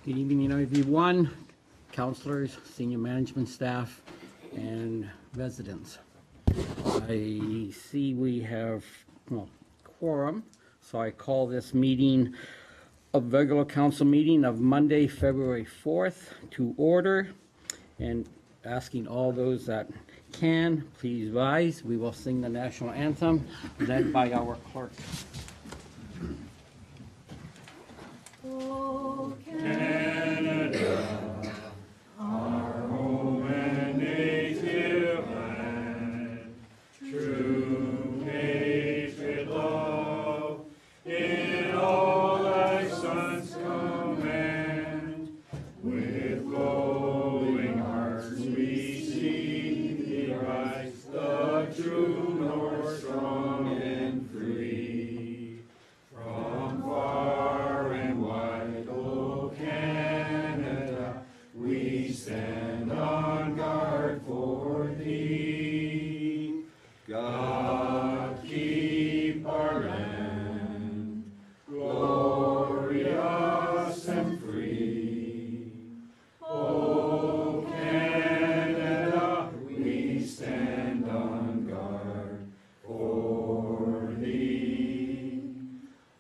Good evening, everyone, councilors, senior management staff, and residents. I see we have quorum, so I call this meeting a regular council meeting of Monday, February 4th to order, and asking all those that can, please rise. We will sing the national anthem led by our clerk. Oh, Canada, our home and native land, true patriot love, in all thy sons command. With glowing hearts we see thee rise, the true north, strong and free. From far and wide, O Canada, we stand on guard for thee. God keep our land glorious and free. O Canada, we stand on guard for thee.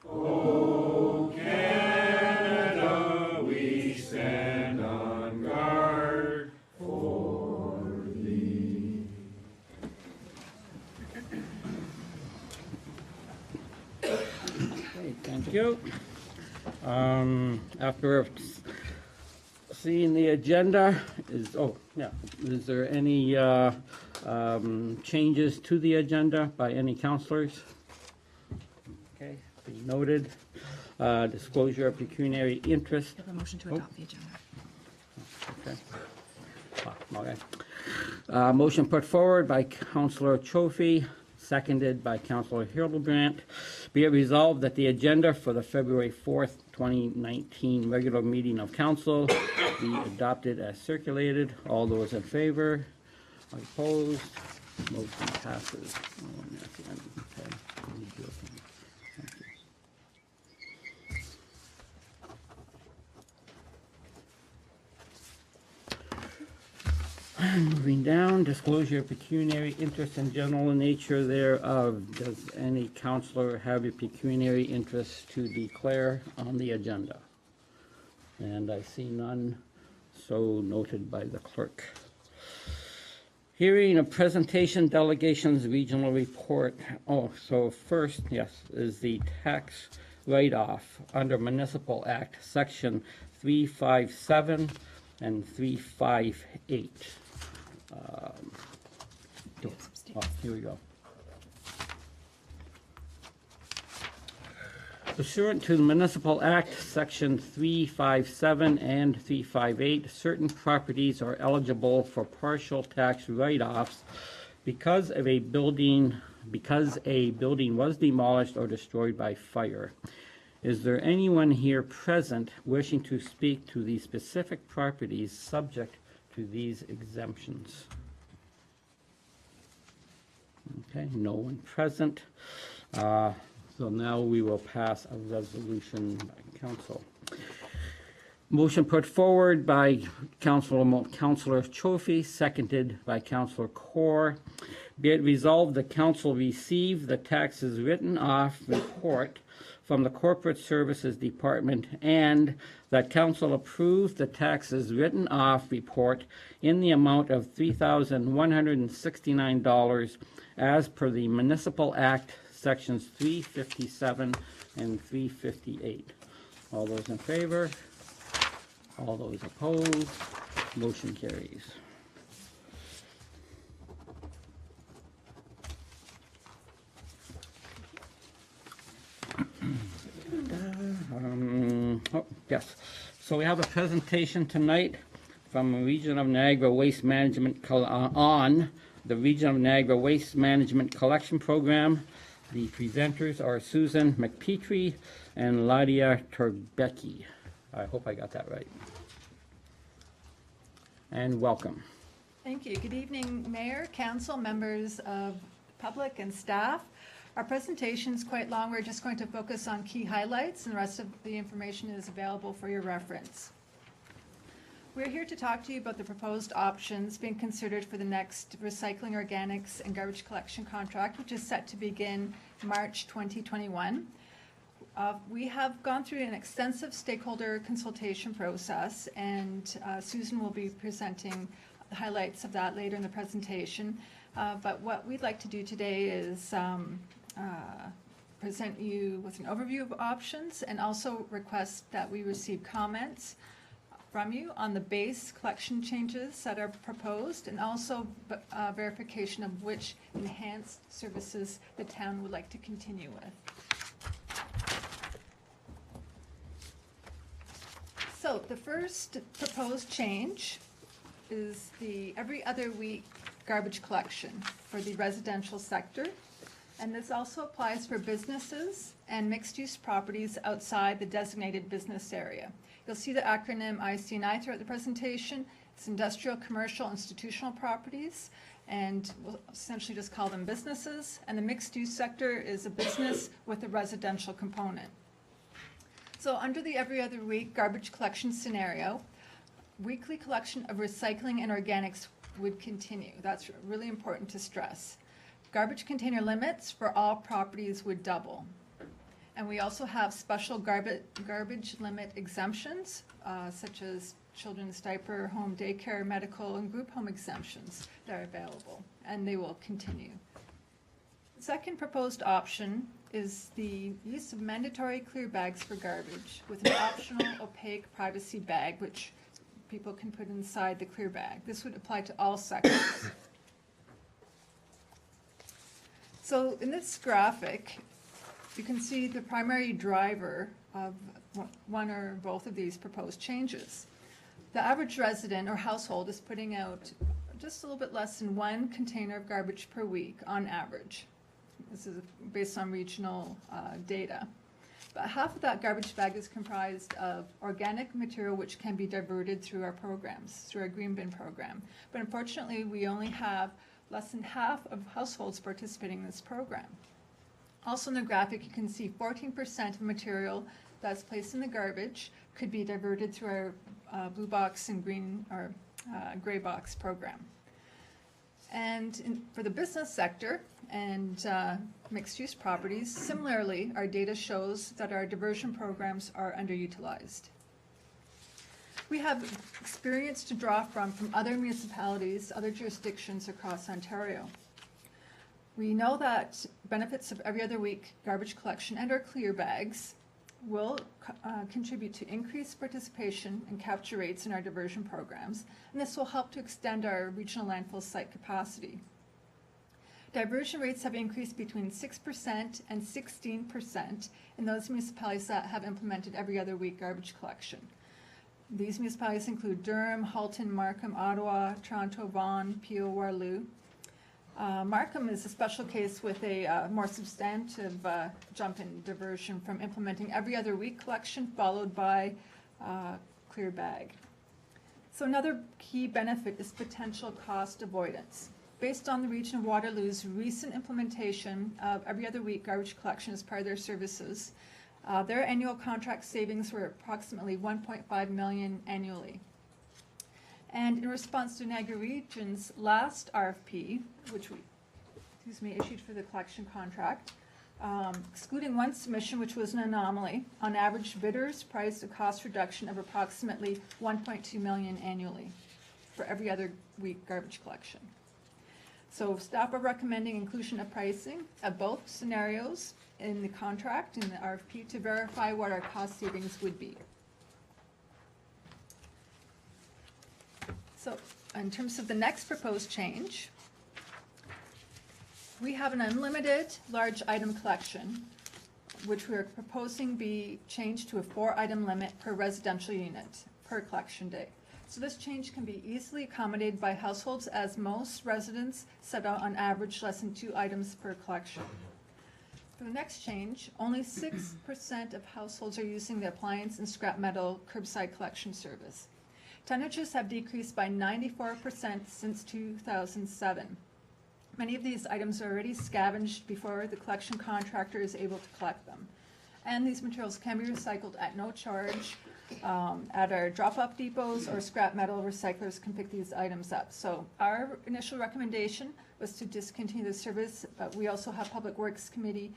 O Canada, we stand on guard for thee. Okay, thank you. After seeing the agenda, is there any changes to the agenda by any councilors? Okay, be noted. Disclosure of pecuniary interest. Have a motion to adopt the agenda. Okay. Okay. Motion put forward by Councillor Chofie, seconded by Councillor Hildebrandt. Be it resolved that the agenda for the February 4th, 2019 regular meeting of council be adopted as circulated. All those in favor? Opposed? Motion passes. Moving down, disclosure of pecuniary interest and general nature thereof. Does any councillor have a pecuniary interest to declare on the agenda? And I see none, so noted by the clerk. Hearing a presentation delegations regional report. So first, yes, is the tax write-off under Municipal Act, Section 357 and 358. Here we go. Pursuant to the Municipal Act, Section 357 and 358, certain properties are eligible for partial tax write-offs because a building was demolished or destroyed by fire. Is there anyone here present wishing to speak to the specific properties subject to these exemptions? Okay, no one present. So now we will pass a resolution by council. Motion put forward by Councillor Chofie, seconded by Councillor Kaur. Be it resolved the council receive the taxes written off report from the Corporate Services Department, and that council approve the taxes written off report in the amount of $3,169 as per the Municipal Act, Sections 357 and 358. All those in favor? All those opposed? Motion carries. Yes. So we have a presentation tonight from Region of Niagara Waste Management on the Region of Niagara Waste Management Collection Program. The presenters are Susan McPetrie and Ladia Terbecki. I hope I got that right. And welcome. Thank you. Good evening, Mayor, Council, members of public and staff. Our presentation is quite long. We're just going to focus on key highlights, and the rest of the information is available for your reference. We're here to talk to you about the proposed options being considered for the next recycling, organics, and garbage collection contract, which is set to begin March 2021. We have gone through an extensive stakeholder consultation process, and Susan will be presenting the highlights of that later in the presentation. But what we'd like to do today is present you with an overview of options and also request that we receive comments from you on the base collection changes that are proposed, and also verification of which enhanced services the town would like to continue with. So the first proposed change is the every other week garbage collection for the residential sector. And this also applies for businesses and mixed-use properties outside the designated business area. You'll see the acronym IC&I throughout the presentation. It's industrial, commercial, institutional properties, and we'll essentially just call them businesses. And the mixed-use sector is a business with a residential component. So under the every other week garbage collection scenario, weekly collection of recycling and organics would continue. That's really important to stress. Garbage container limits for all properties would double. And we also have special garbage limit exemptions, such as children's diaper, home daycare, medical, and group home exemptions that are available, and they will continue. The second proposed option is the use of mandatory clear bags for garbage with an optional opaque privacy bag, which people can put inside the clear bag. This would apply to all sectors. So in this graphic, you can see the primary driver of one or both of these proposed changes. The average resident or household is putting out just a little bit less than 1 container of garbage per week on average. This is based on regional data. But half of that garbage bag is comprised of organic material which can be diverted through our programs, through our green bin program. But unfortunately, we only have less than half of households participating in this program. Also in the graphic, you can see 14% of material that's placed in the garbage could be diverted through our blue box and green or gray box program. And for the business sector and mixed-use properties, similarly, our data shows that our diversion programs are underutilized. We have experience to draw from other municipalities, other jurisdictions across Ontario. We know that benefits of every other week garbage collection and our clear bags will contribute to increased participation and capture rates in our diversion programs, and this will help to extend our regional landfill site capacity. Diversion rates have increased between 6% and 16% in those municipalities that have implemented every other week garbage collection. These municipalities include Durham, Halton, Markham, Ottawa, Toronto, Vaughan, Peel, Waterloo. Markham is a special case with a more substantive jump in diversion from implementing every other week collection followed by clear bag. So another key benefit is potential cost avoidance. Based on the region of Waterloo's recent implementation of every other week garbage collection as part of their services, their annual contract savings were approximately $1.5 million annually. And in response to Niagara Region's last RFP, which we issued for the collection contract, excluding one submission, which was an anomaly, on average, bidders priced a cost reduction of approximately $1.2 million annually for every other week garbage collection. So staff are recommending inclusion of pricing of both scenarios in the contract, in the RFP, to verify what our cost savings would be. So in terms of the next proposed change, we have an unlimited large item collection, which we're proposing be changed to a 4-item limit per residential unit per collection day. So this change can be easily accommodated by households, as most residents set out on average less than 2 items per collection. For the next change, only 6% of households are using the appliance and scrap metal curbside collection service. Tonnages have decreased by 94% since 2007. Many of these items are already scavenged before the collection contractor is able to collect them. And these materials can be recycled at no charge at our drop-off depots or scrap metal recyclers can pick these items up. So our initial recommendation was to discontinue the service, but we also have Public Works Committee,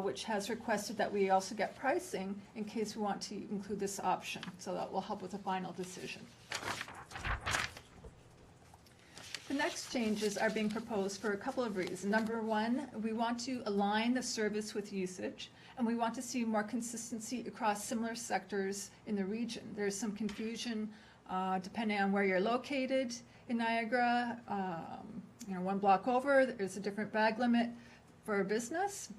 which has requested that we also get pricing in case we want to include this option. So that will help with the final decision. The next changes are being proposed for a couple of reasons. Number one, we want to align the service with usage, and we want to see more consistency across similar sectors in the region. There's some confusion depending on where you're located in Niagara. One block over, there's a different bag limit for a business.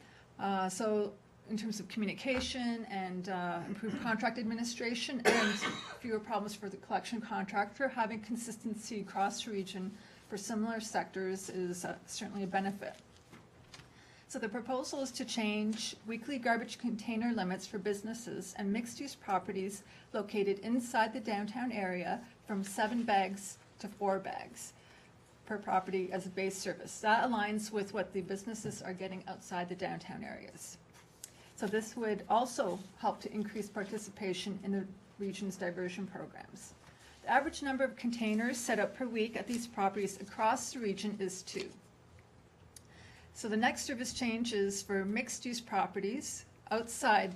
So in terms of communication and improved contract administration and fewer problems for the collection contractor, having consistency across the region for similar sectors is certainly a benefit. So the proposal is to change weekly garbage container limits for businesses and mixed-use properties located inside the downtown area from 7 bags to 4 bags per property as a base service. That aligns with what the businesses are getting outside the downtown areas. So this would also help to increase participation in the region's diversion programs. The average number of containers set up per week at these properties across the region is 2. So the next service change is for mixed-use properties outside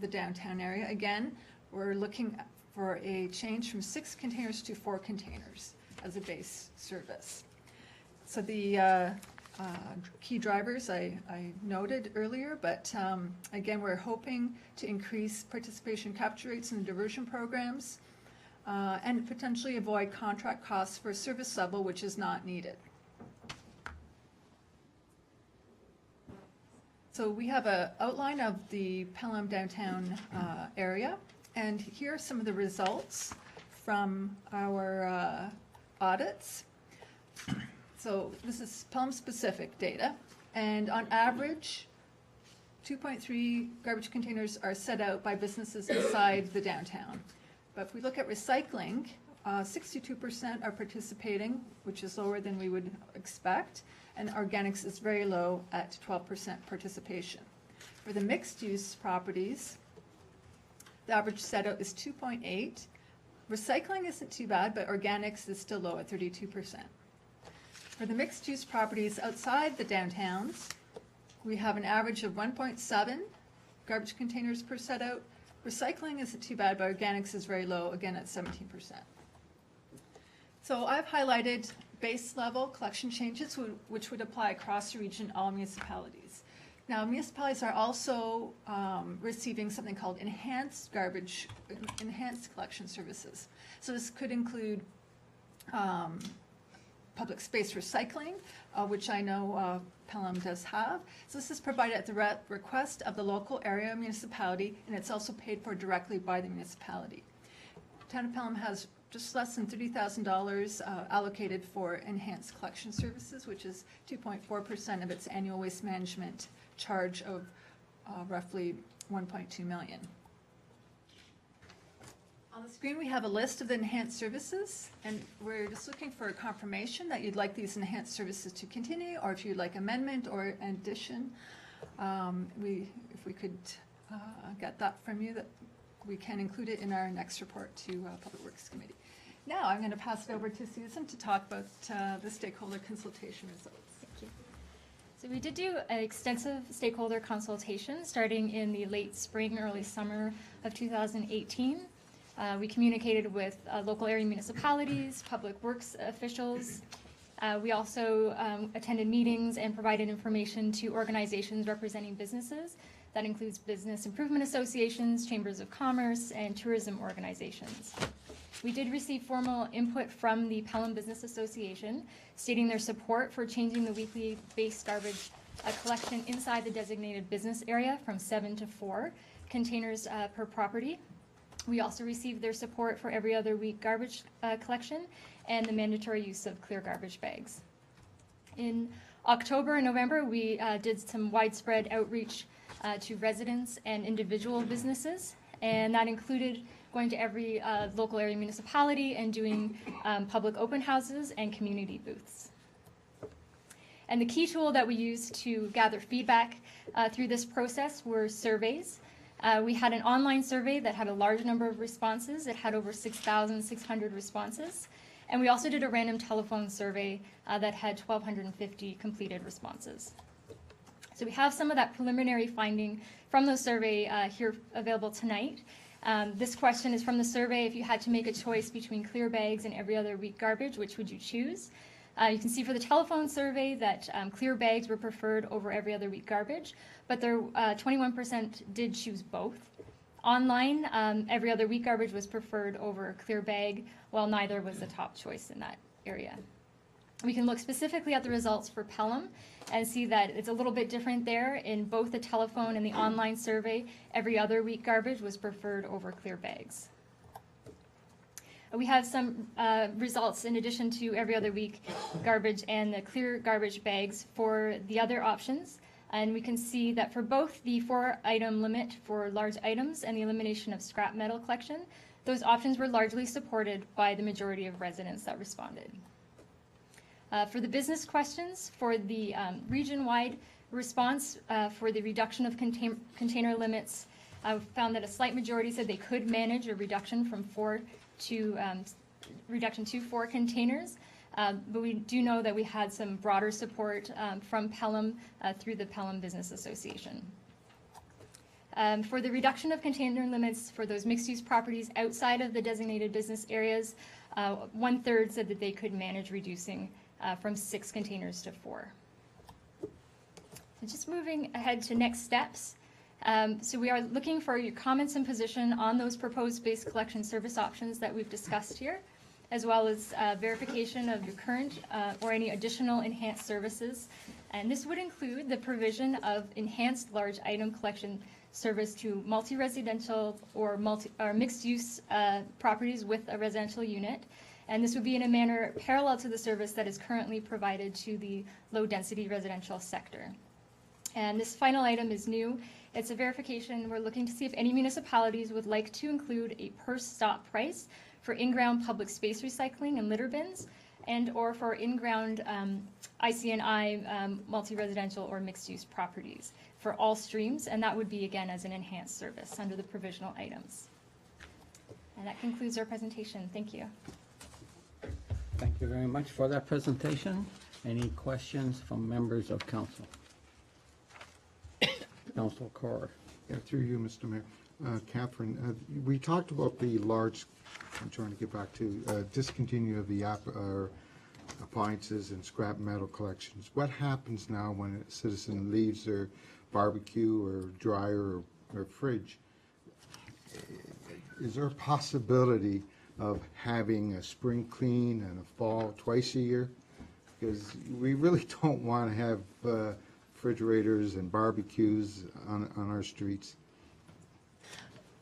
the downtown area. Again, we're looking for a change from 6 containers to 4 containers as a base service. So the key drivers I noted earlier, but again, we're hoping to increase participation capture rates in the diversion programs and potentially avoid contract costs for a service level which is not needed. So we have an outline of the Pelham downtown area, and here are some of the results from our audits. So this is Pelham specific data, and on average 2.3 garbage containers are set out by businesses inside the downtown. But if we look at recycling, 62% are participating, which is lower than we would expect, and organics is very low at 12% participation. For the mixed-use properties, the average set out is 2.8. Recycling isn't too bad, but organics is still low at 32%. For the mixed-use properties outside the downtowns, we have an average of 1.7 garbage containers per set out. Recycling isn't too bad, but organics is very low, again at 17%. So I've highlighted base level collection changes which would apply across the region, all municipalities. Now, municipalities are also receiving something called enhanced collection services. So this could include public space recycling, which I know Pelham does have. So this is provided at the request of the local area municipality, and it's also paid for directly by the municipality. Town of Pelham has just less than $30,000 allocated for enhanced collection services, which is 2.4% of its annual waste management charge of roughly $1.2 million. On the screen, we have a list of the enhanced services, and we're just looking for a confirmation that you'd like these enhanced services to continue, or if you'd like amendment or addition. If we could get that from you, that we can include it in our next report to Public Works Committee. Now I'm going to pass it over to Susan to talk about the stakeholder consultation results. Thank you. So we did do an extensive stakeholder consultation starting in the late spring, early summer of 2018. We communicated with local area municipalities, public works officials. We also attended meetings and provided information to organizations representing businesses. That includes business improvement associations, chambers of commerce, and tourism organizations. We did receive formal input from the Pelham Business Association, stating their support for changing the weekly base garbage collection inside the designated business area from 7 to 4 containers per property. We also received their support for every other week garbage collection and the mandatory use of clear garbage bags. In October and November, we did some widespread outreach to residents and individual businesses, and that included going to every local area municipality and doing public open houses and community booths. And the key tool that we used to gather feedback through this process were surveys. We had an online survey that had a large number of responses. It had over 6,600 responses. And we also did a random telephone survey that had 1,250 completed responses. So we have some of that preliminary finding from the survey here available tonight. This question is from the survey. If you had to make a choice between clear bags and every other week garbage, which would you choose? You can see for the telephone survey that clear bags were preferred over every other week garbage, but there 21% did choose both. Online, every other week garbage was preferred over clear bag, while neither was the top choice in that area. We can look specifically at the results for Pelham and see that it's a little bit different there. In both the telephone and the online survey, every other week garbage was preferred over clear bags. We have some results in addition to every other week garbage and the clear garbage bags for the other options. And we can see that for both the 4-item limit for large items and the elimination of scrap metal collection, those options were largely supported by the majority of residents that responded. For the business questions, for the region-wide response for the reduction of container limits, I found that a slight majority said they could manage a reduction from 4 to 4 containers. But we do know that we had some broader support from Pelham through the Pelham Business Association. For the reduction of container limits for those mixed-use properties outside of the designated business areas, 1/3 said that they could manage reducing from 6 containers to 4. So just moving ahead to next steps. So we are looking for your comments and position on those proposed base collection service options that we've discussed here, as well as verification of your current or any additional enhanced services. And this would include the provision of enhanced large item collection service to multi-residential or mixed-use properties with a residential unit. And this would be in a manner parallel to the service that is currently provided to the low-density residential sector. And this final item is new. It's a verification. We're looking to see if any municipalities would like to include a per-stop price for in-ground public space recycling and litter bins, and or for in-ground IC&I multi-residential or mixed-use properties for all streams, and that would be, again, as an enhanced service under the provisional items. And that concludes our presentation. Thank you. Thank you very much for that presentation. Any questions from members of council? Council Carr. Yeah, through you, Mr. Mayor. Catherine, we talked about the large, I'm trying to get back to, discontinue of the appliances and scrap metal collections. What happens now when a citizen leaves their barbecue or dryer or fridge? Is there a possibility of having a spring clean and a fall twice a year? Because we really don't want to have refrigerators and barbecues on our streets.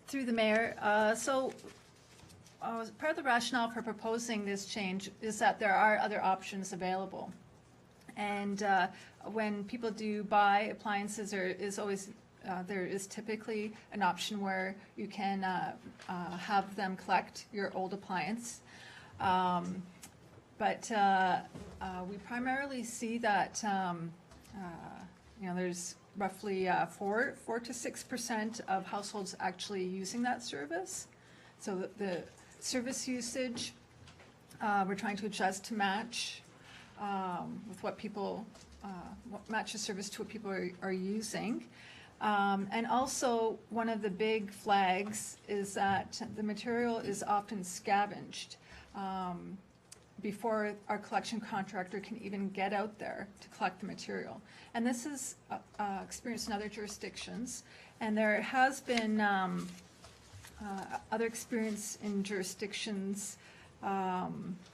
Through the mayor, so part of the rationale for proposing this change is that there are other options available. And when people do buy appliances, there is typically an option where you can have them collect your old appliance. But we primarily see that there's roughly 4 to 6% of households actually using that service. So the service usage, we're trying to adjust to match with what people, match the service to what people are using. And also, one of the big flags is that the material is often scavenged before our collection contractor can even get out there to collect the material. And this is experienced in other jurisdictions. And there has been other experience in jurisdictions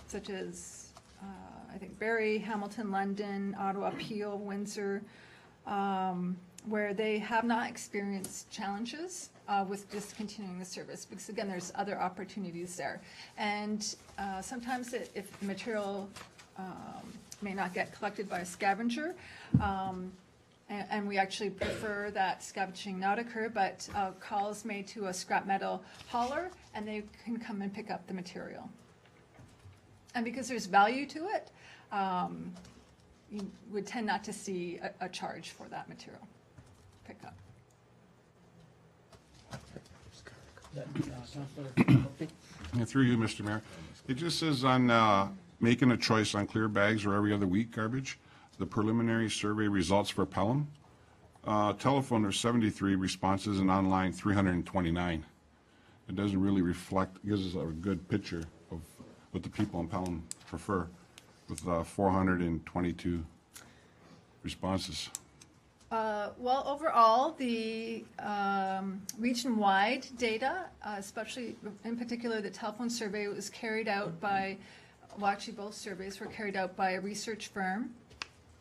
such as, I think, Barrie, Hamilton, London, Ottawa, Peel, Windsor, where they have not experienced challenges with discontinuing the service, because again, there's other opportunities there. And sometimes if the material may not get collected by a scavenger, and we actually prefer that scavenging not occur, but call is made to a scrap metal hauler, and they can come and pick up the material. And because there's value to it, you would tend not to see a charge for that material pickup. Councilor Murphy? Yeah, through you, Mr. Mayor. It just says on making a choice on clear bags or every other week garbage, the preliminary survey results for Pelham. Telephone, there's 73 responses, and online, 329. It doesn't really reflect, gives us a good picture of what the people in Pelham prefer, with 422 responses. Well, overall, the region-wide data, especially in particular the telephone survey, was carried out by, well, actually both surveys were carried out by a research firm.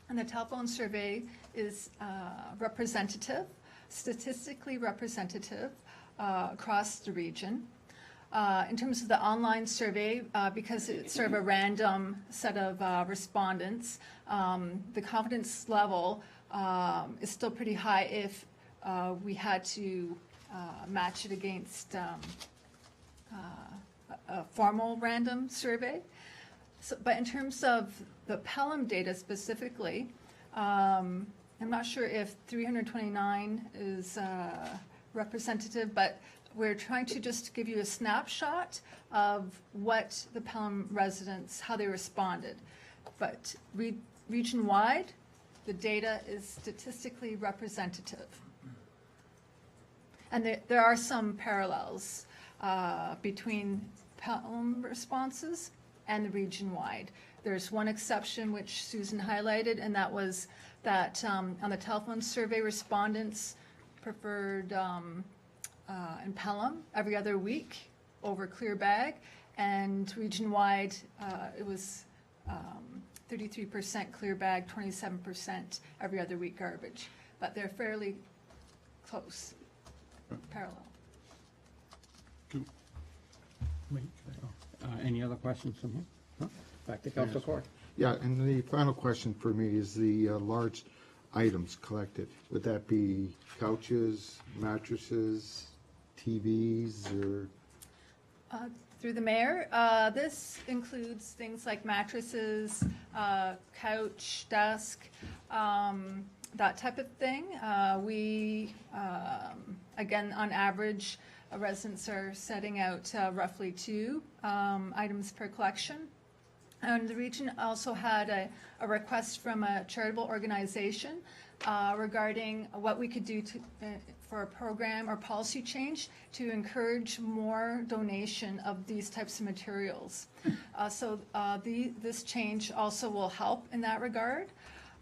And the telephone survey is representative, statistically representative across the region. In terms of the online survey, because it's sort of a random set of respondents, the confidence level is still pretty high if we had to match it against a formal random survey. So, but in terms of the Pelham data specifically, I'm not sure if 329 is representative, but we're trying to just give you a snapshot of what the Pelham residents, how they responded. But region-wide, the data is statistically representative. And there are some parallels between Pelham responses and the region-wide. There's one exception which Susan highlighted, and that was that on the telephone survey, respondents preferred in Pelham every other week over clear bag, and region-wide it was 33% clear bag, 27% every other week garbage, but they're fairly close, parallel. Cool. Any other questions from him? No? Back to Councilor Court. Yeah, and the final question for me is the large items collected. Would that be couches, mattresses, TVs, or? Through the mayor, this includes things like mattresses, couch, desk, that type of thing. Again, on average, residents are setting out roughly 2 items per collection. And the region also had a request from a charitable organization regarding what we could do for a program or policy change to encourage more donation of these types of materials. This change also will help in that regard.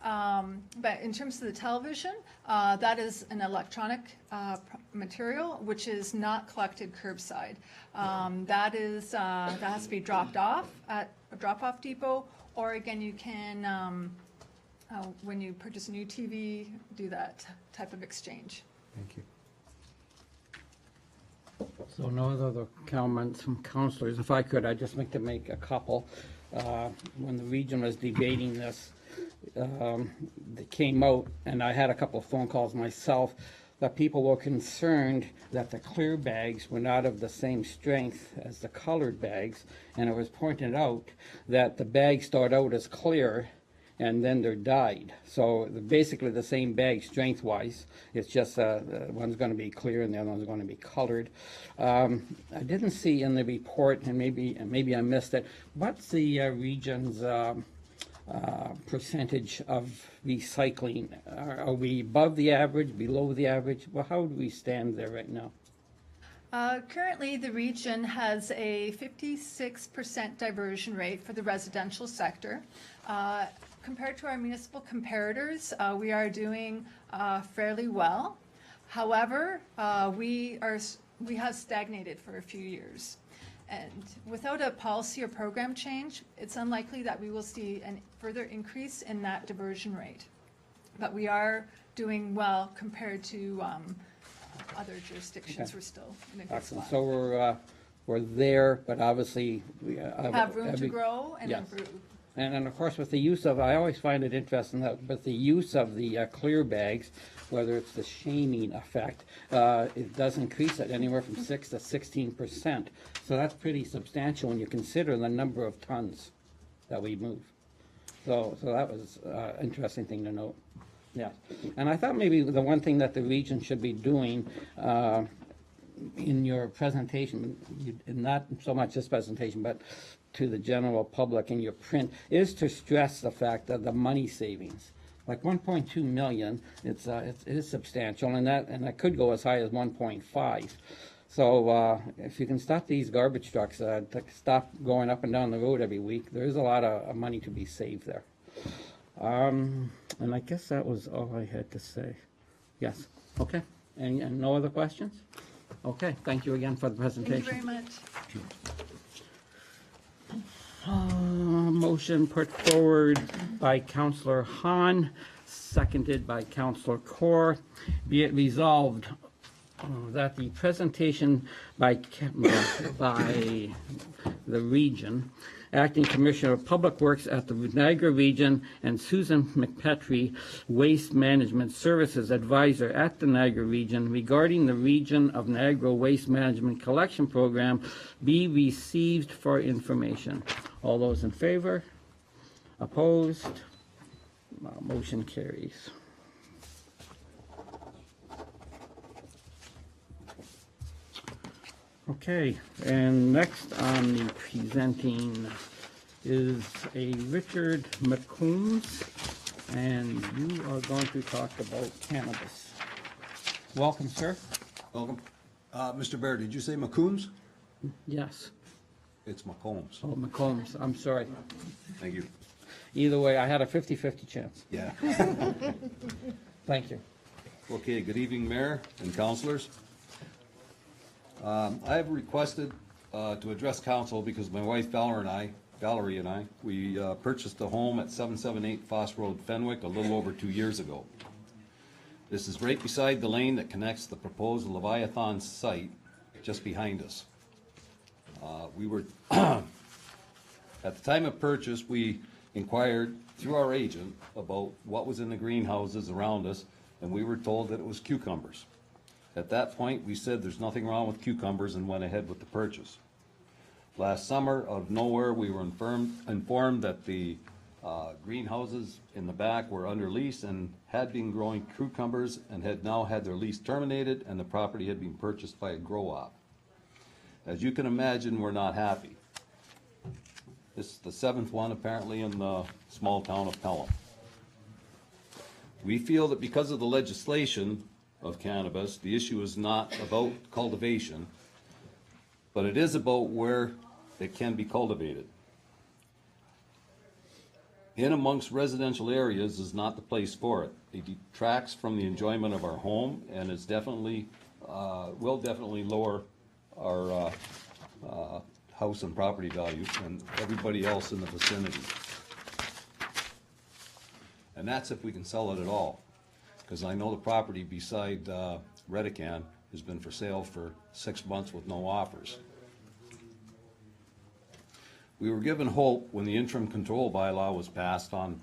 But in terms of the television, that is an electronic material which is not collected curbside. That has to be dropped off at a drop-off depot, or again, you can, when you purchase a new TV, do that type of exchange. Thank you. So no other comments from councilors. If I could, I'd just like to make a couple. When the region was debating this, that came out, and I had a couple of phone calls myself, that people were concerned that the clear bags were not of the same strength as the colored bags, and it was pointed out that the bags start out as clear and then they're dyed. So basically the same bag strength-wise. It's just one's going to be clear and the other one's going to be colored. I didn't see in the report, and maybe I missed it, what's the region's percentage of recycling? Are we above the average, below the average? Well, how do we stand there right now? Currently, the region has a 56% diversion rate for the residential sector. Compared to our municipal comparators, we are doing fairly well. However, we have stagnated for a few years. And without a policy or program change, it's unlikely that we will see a further increase in that diversion rate. But we are doing well compared to other jurisdictions. Okay. We're still in a good Excellent. spot. So we're there, but obviously we Have room to grow and Yes. improve. And of course, with the use of, I always find it interesting that with the use of the clear bags, whether it's the shaming effect, it does increase it anywhere from 6 to 16%. So that's pretty substantial when you consider the number of tons that we move. So that was an interesting thing to note. Yeah, and I thought maybe the one thing that the region should be doing, in your presentation, not so much this presentation, but to the general public in your print, is to stress the fact that the money savings, like 1.2 million, it is substantial, and that could go as high as 1.5. So if you can stop these garbage trucks, to stop going up and down the road every week, there is a lot of money to be saved there. And I guess that was all I had to say. Yes, okay. And no other questions? Okay, thank you again for the presentation. Thank you very much. Motion put forward by Councillor Hahn, seconded by Councillor Kaur. Be it resolved that the presentation by the region, Acting Commissioner of Public Works at the Niagara Region, and Susan McPetrie, Waste Management Services Advisor at the Niagara Region, regarding the Region of Niagara Waste Management Collection Program be received for information. All those in favor? Opposed? Motion carries. Okay, and next on the presenting is a Richard McCombs, and you are going to talk about cannabis. Welcome, sir. Welcome. Mr. Bear, did you say McCombs? Yes. It's McCombs. Oh, McCombs, I'm sorry. Thank you. Either way, I had a 50-50 chance. Yeah. Thank you. Okay, good evening, Mayor and councilors. I have requested to address council because my wife Valerie and I, we purchased a home at 778 Foss Road, Fenwick, a little over 2 years ago. This is right beside the lane that connects the proposed Leviathan site just behind us. We were, at the time of purchase, we inquired through our agent about what was in the greenhouses around us, and we were told that it was cucumbers. At that point, we said there's nothing wrong with cucumbers and went ahead with the purchase. Last summer, out of nowhere, we were informed that the greenhouses in the back were under lease and had been growing cucumbers and had now had their lease terminated, and the property had been purchased by a grow-op. As you can imagine, we're not happy. This is the 7th one apparently in the small town of Pelham. We feel that because of the legislation of cannabis, the issue is not about cultivation, but it is about where it can be cultivated. In amongst residential areas is not the place for it. It detracts from the enjoyment of our home, and it's definitely, will definitely lower our house and property value and everybody else in the vicinity. And that's if we can sell it at all. Because I know the property beside Redican has been for sale for 6 months with no offers. We were given hope when the interim control bylaw was passed on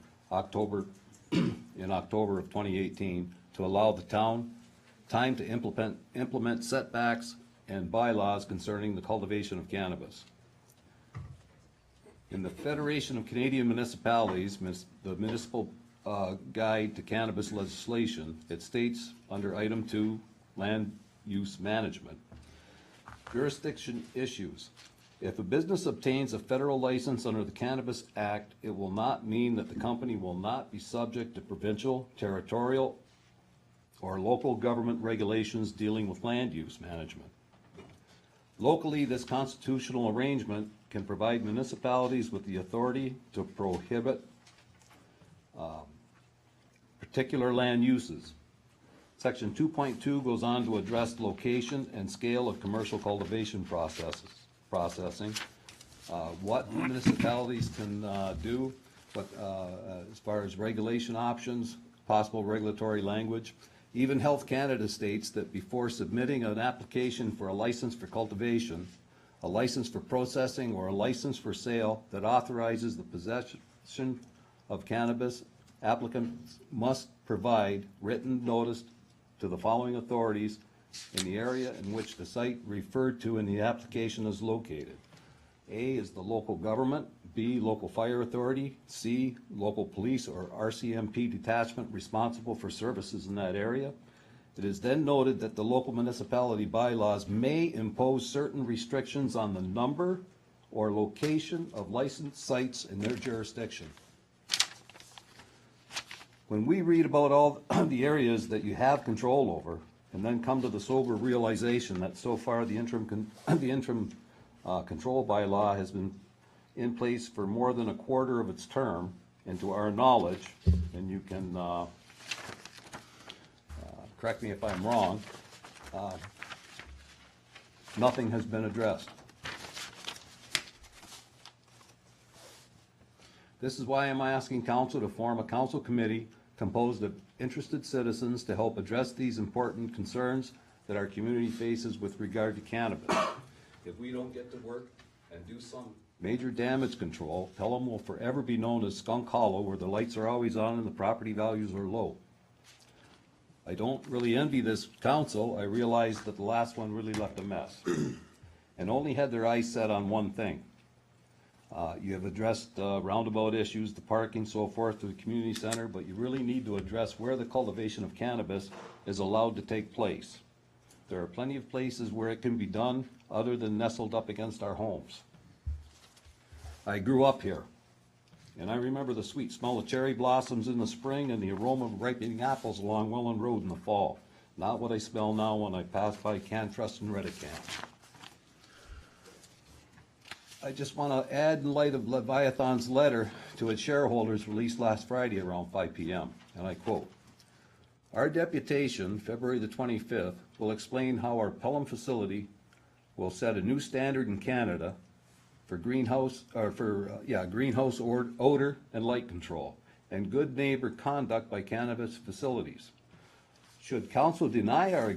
in October of 2018 to allow the town time to implement setbacks and bylaws concerning the cultivation of cannabis. In the Federation of Canadian Municipalities, the municipal guide to cannabis legislation, it states under item 2, land use management, jurisdiction issues. If a business obtains a federal license under the Cannabis Act, it will not mean that the company will not be subject to provincial, territorial, or local government regulations dealing with land use management. Locally, this constitutional arrangement can provide municipalities with the authority to prohibit particular land uses. Section 2.2 goes on to address location and scale of commercial cultivation processing, what municipalities can do, but as far as regulation options, possible regulatory language. Even Health Canada states that before submitting an application for a license for cultivation, a license for processing, or a license for sale that authorizes the possession of cannabis, applicants must provide written notice to the following authorities in the area in which the site referred to in the application is located. A is the local government, B, local fire authority, C, local police or RCMP detachment responsible for services in that area, It is then noted that the local municipality bylaws may impose certain restrictions on the number or location of licensed sites in their jurisdiction. When we read about all the areas that you have control over, and then come to the sober realization that so far the interim control bylaw has been in place for more than a quarter of its term, and to our knowledge, and you can correct me if I'm wrong, nothing has been addressed. This is why I'm asking council to form a council committee composed of interested citizens to help address these important concerns that our community faces with regard to cannabis. If we don't get to work and do some major damage control, Pelham will forever be known as Skunk Hollow, where the lights are always on and the property values are low. I don't really envy this council. I realize that the last one really left a mess and only had their eyes set on one thing. You have addressed roundabout issues, the parking, so forth, to the community center, but you really need to address where the cultivation of cannabis is allowed to take place. There are plenty of places where it can be done other than nestled up against our homes. I grew up here, and I remember the sweet smell of cherry blossoms in the spring and the aroma of ripening apples along Welland Road in the fall. Not what I smell now when I pass by Cantrust and Redecan. I just want to add, in light of Leviathan's letter to its shareholders released last Friday around 5 p.m., and I quote, "Our deputation, February the 25th, will explain how our Pelham facility will set a new standard in Canada for greenhouse odor and light control and good neighbor conduct by cannabis facilities. Should council deny our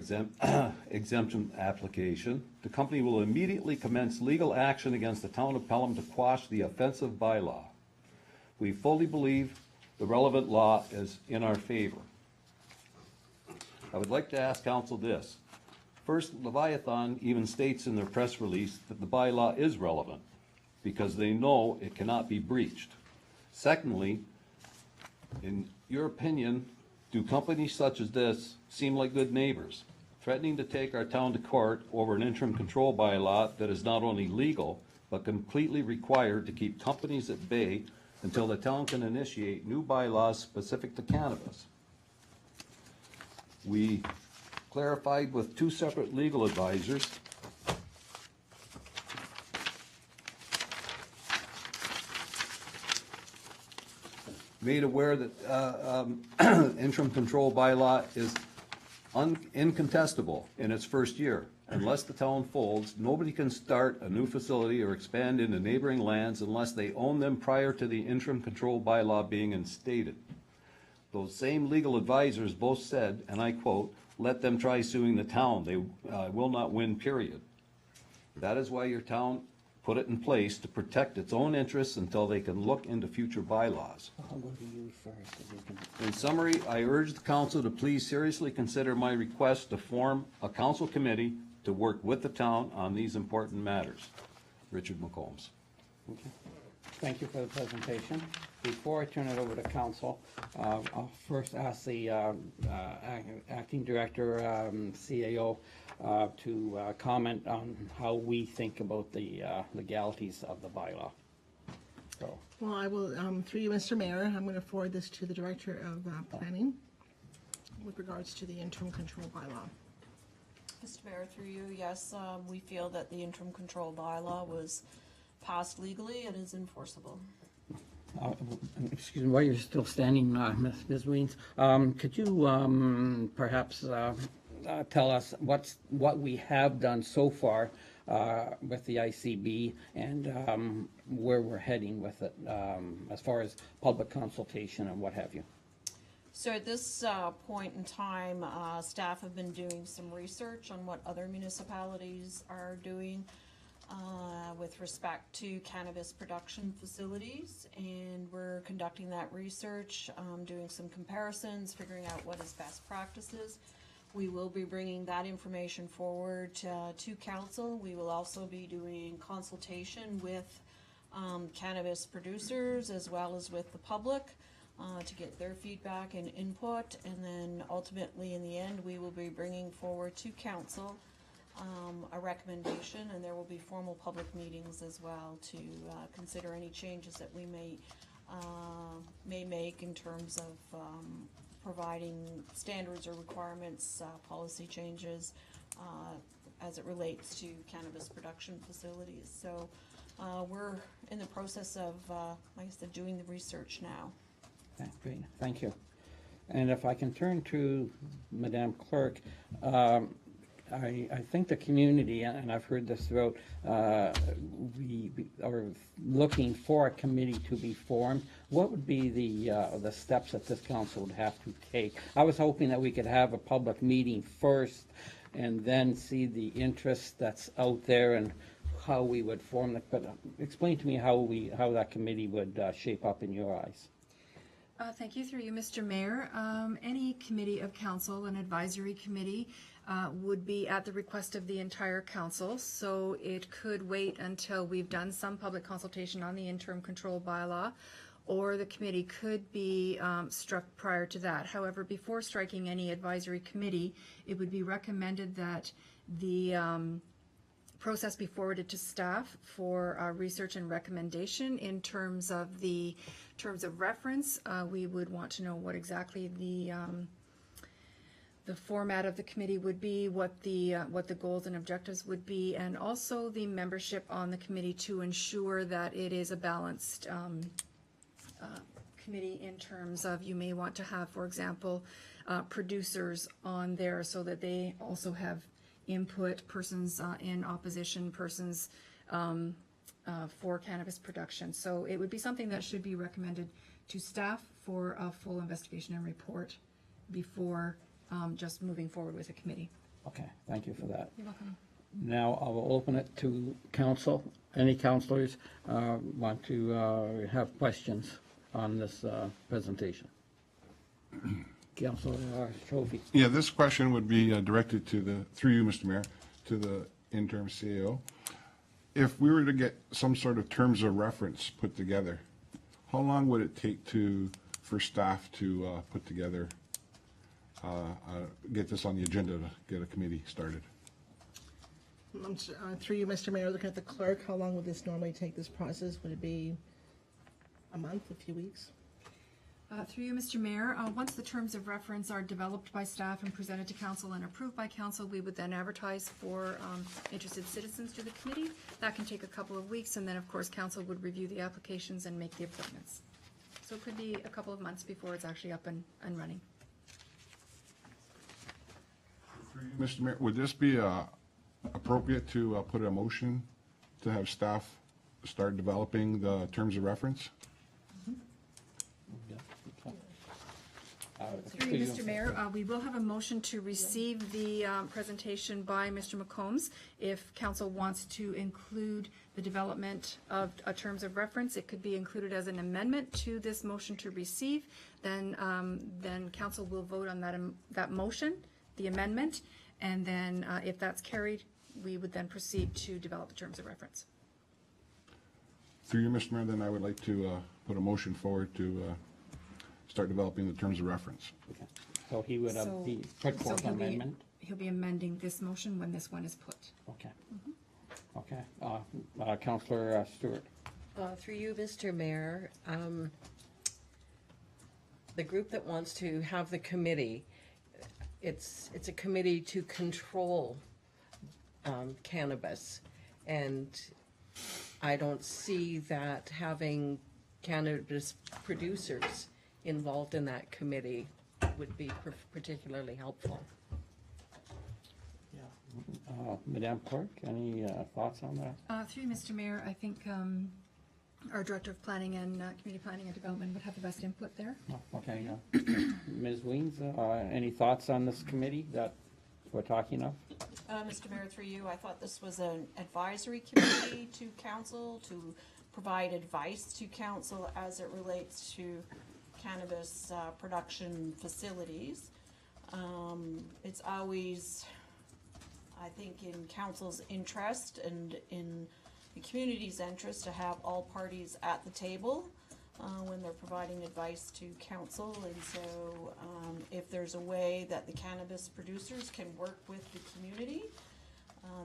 exemption application, the company will immediately commence legal action against the town of Pelham to quash the offensive bylaw. We fully believe the relevant law is in our favor." I would like to ask council this. First, Leviathan even states in their press release that the bylaw is relevant because they know it cannot be breached. Secondly, in your opinion, do companies such as this seem like good neighbors, threatening to take our town to court over an interim control bylaw that is not only legal, but completely required to keep companies at bay until the town can initiate new bylaws specific to cannabis? We clarified with 2 separate legal advisors made aware that interim control bylaw is incontestable in its first year. Unless the town folds, nobody can start a new facility or expand into neighboring lands unless they own them prior to the interim control bylaw being instated. Those same legal advisors both said, and I quote, "Let them try suing the town. They will not win, period." That is why your town put it in place to protect its own interests until they can look into future bylaws. I'll go to you first. So we can... In summary, I urge the council to please seriously consider my request to form a council committee to work with the town on these important matters. Richard McCombs. Okay. Thank you for the presentation. Before I turn it over to council, I'll first ask the acting director, CAO, to comment on how we think about the legalities of the bylaw. So, Well, I will, through you, Mr. Mayor, I'm going to forward this to the Director of Planning with regards to the interim control bylaw. Mr. Mayor, through you, yes, we feel that the interim control bylaw was passed legally and is enforceable. excuse me, while you're still standing, Ms. Weens, could you perhaps tell us what we have done so far with the ICB and where we're heading with it as far as public consultation and what have you? So at this point in time, staff have been doing some research on what other municipalities are doing with respect to cannabis production facilities, and we're conducting that research, doing some comparisons, figuring out what is best practices. We will be bringing that information forward to council. We will also be doing consultation with cannabis producers as well as with the public to get their feedback and input, and then ultimately, in the end, we will be bringing forward to council a recommendation, and there will be formal public meetings as well to consider any changes that we may make in terms of providing standards or requirements, policy changes as it relates to cannabis production facilities. So we're in the process of, like I said, doing the research now. Okay, great, thank you. And if I can turn to Madam Clerk, I think the community, and I've heard this throughout, we are looking for a committee to be formed. What would be the steps that this council would have to take? I was hoping that we could have a public meeting first and then see the interest that's out there and how we would form it. But explain to me how that committee would shape up in your eyes. Thank you, through you, Mr. Mayor. Any committee of council, an advisory committee, would be at the request of the entire council, so it could wait until we've done some public consultation on the interim control bylaw, or the committee could be struck prior to that. However, before striking any advisory committee, it would be recommended that the process be forwarded to staff for research and recommendation. In terms of the terms of reference, we would want to know what exactly the format of the committee would be, what the goals and objectives would be, and also the membership on the committee to ensure that it is a balanced committee in terms of, you may want to have, for example, producers on there so that they also have input, persons in opposition, persons for cannabis production. So it would be something that should be recommended to staff for a full investigation and report before just moving forward with a committee. Okay, thank you for that. You're welcome. Now I will open it to council. Any councilors want to have questions on this presentation? Councilor Trophy. Yeah, this question would be directed to through you, Mr. Mayor, to the interim CAO. If we were to get some sort of terms of reference put together, how long would it take for staff to put together, get this on the agenda to get a committee started? Through you, Mr. Mayor, looking at the clerk, how long would this normally take, this process? Would it be a month, a few weeks? Through you, Mr. Mayor, once the terms of reference are developed by staff and presented to council and approved by council, we would then advertise for interested citizens to the committee. That can take a couple of weeks, and then, of course, council would review the applications and make the appointments. So it could be a couple of months before it's actually up and running. Mr. Mayor, would this be appropriate to put a motion to have staff start developing the terms of reference? Through you, Mr. Mayor, we will have a motion to receive the presentation by Mr. McCombs. If council wants to include the development of terms of reference, it could be included as an amendment to this motion to receive. Then council will vote on that motion, the amendment, and then if that's carried, we would then proceed to develop the terms of reference. Through you, Mr. Mayor, then I would like to put a motion forward to start developing the terms of reference. Okay. So he would be put forth an amendment? He'll be amending this motion when this one is put. Okay. Okay. Councilor Stewart. Through you, Mr. Mayor, the group that wants to have the committee, it's a committee to control cannabis, and I don't see that having cannabis producers involved in that committee would be particularly helpful. Madam Clerk, any thoughts on that? Through you, Mr. Mayor, I think our Director of Planning and Community Planning and Development would have the best input there. Okay. Ms. Weens, any thoughts on this committee that we're talking of? Mr. Mayor, through you, I thought this was an advisory committee to council to provide advice to council as it relates to cannabis production facilities. It's always, I think, in council's interest and in the community's interest to have all parties at the table when they're providing advice to council. And so if there's a way that the cannabis producers can work with the community,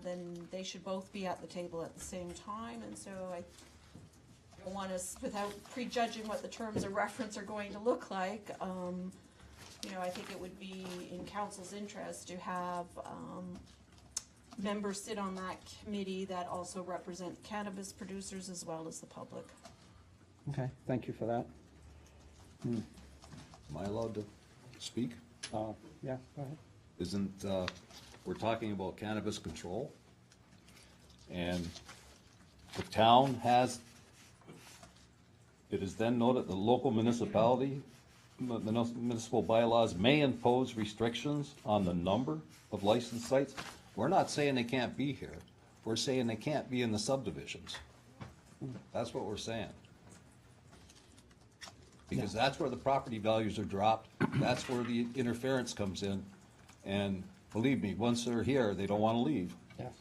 then they should both be at the table at the same time. And so I don't want us, without prejudging what the terms of reference are going to look like, you know, I think it would be in council's interest to have members sit on that committee that also represent cannabis producers as well as the public. Okay, thank you for that. Am I allowed to speak? Yeah, go ahead. Isn't, we're talking about cannabis control, and the town has, it is then noted the local municipality, municipal bylaws may impose restrictions on the number of licensed sites. We're not saying they can't be here, we're saying they can't be in the subdivisions. That's what we're saying. Because that's where the property values are dropped, that's where the interference comes in, and believe me, once they're here, they don't wanna leave. Yes.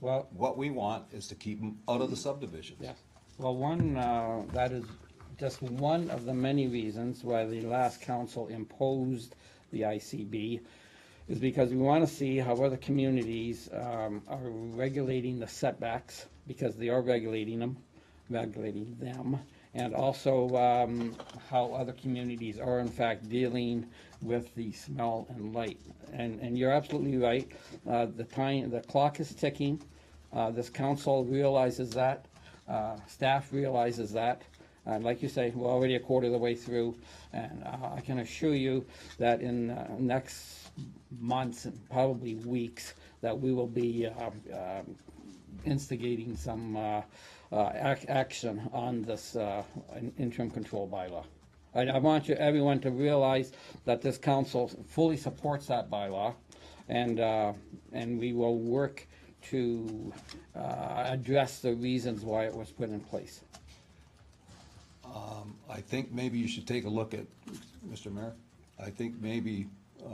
Well, What we want is to keep them out of the subdivisions. yes. Well, one, that is just one of the many reasons why the last council imposed the ICB, is because we want to see how other communities are regulating the setbacks, because they are regulating them, and also how other communities are in fact with the smell and light. And you're absolutely right. The clock is ticking. This council realizes that. Staff realizes that. And like you say, we're already a quarter of the way through. And I can assure you that in next months and probably weeks, that we will be instigating some action on this interim control bylaw. I want everyone to realize that this council fully supports that bylaw, and we will work to address the reasons why it was put in place. I think maybe you should take a look at, Mr. Mayor, I think maybe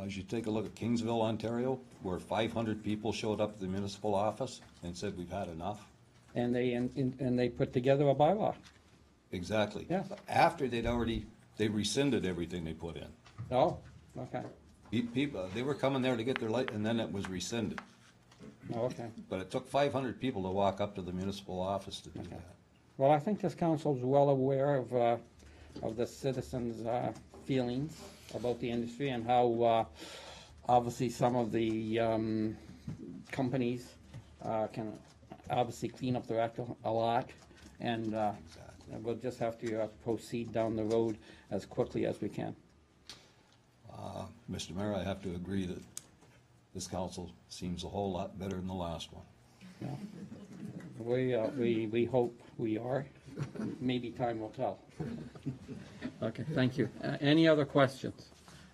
you should take a look at Kingsville, Ontario, where 500 people showed up at the municipal office and said, we've had enough. And they put together a bylaw. Exactly. Yeah. After they rescinded everything they put in. Oh, okay. People, they were coming there to get their light, and then it was rescinded. Oh, okay. But it took 500 people to walk up to the municipal office to do that. Well, I think this council is well aware of the citizens' feelings about the industry, and how obviously some of the companies can obviously clean up their act a lot, and we'll just have to proceed down the road as quickly as we can. Mr. Mayor, I have to agree that this council seems a whole lot better than the last one. Yeah. We hope we are. Maybe time will tell. Okay, thank you. Any other questions?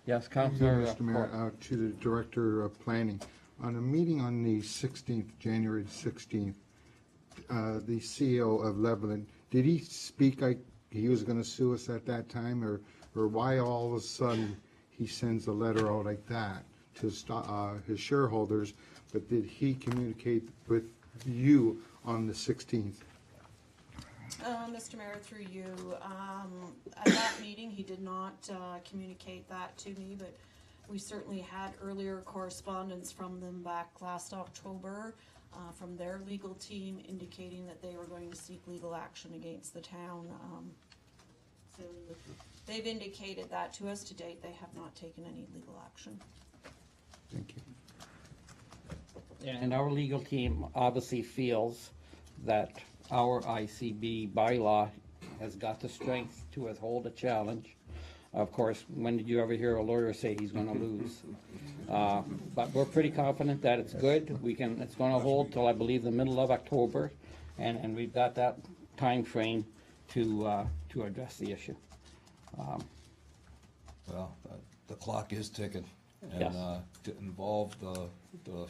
Yes, Councilor. Mr. Mayor, to the Director of Planning. On a meeting on the 16th, January 16th, the CEO of Levelland, did he speak like he was going to sue us at that time, or why all of a sudden he sends a letter out like that to his shareholders, but did he communicate with you on the 16th? Mr. Mayor, through you, at that meeting, he did not communicate that to me, but we certainly had earlier correspondence from them back last October, from their legal team indicating that they were going to seek legal action against the town. So they've indicated that to us. To date, they have not taken any legal action. Thank you. And our legal team obviously feels that our ICB bylaw has got the strength to withhold a challenge. Of course, when did you ever hear a lawyer say he's gonna lose? But we're pretty confident that it's good. It's gonna hold till, I believe, the middle of October, and we've got that time frame to address the issue. Well, the clock is ticking, and Yes. to involve the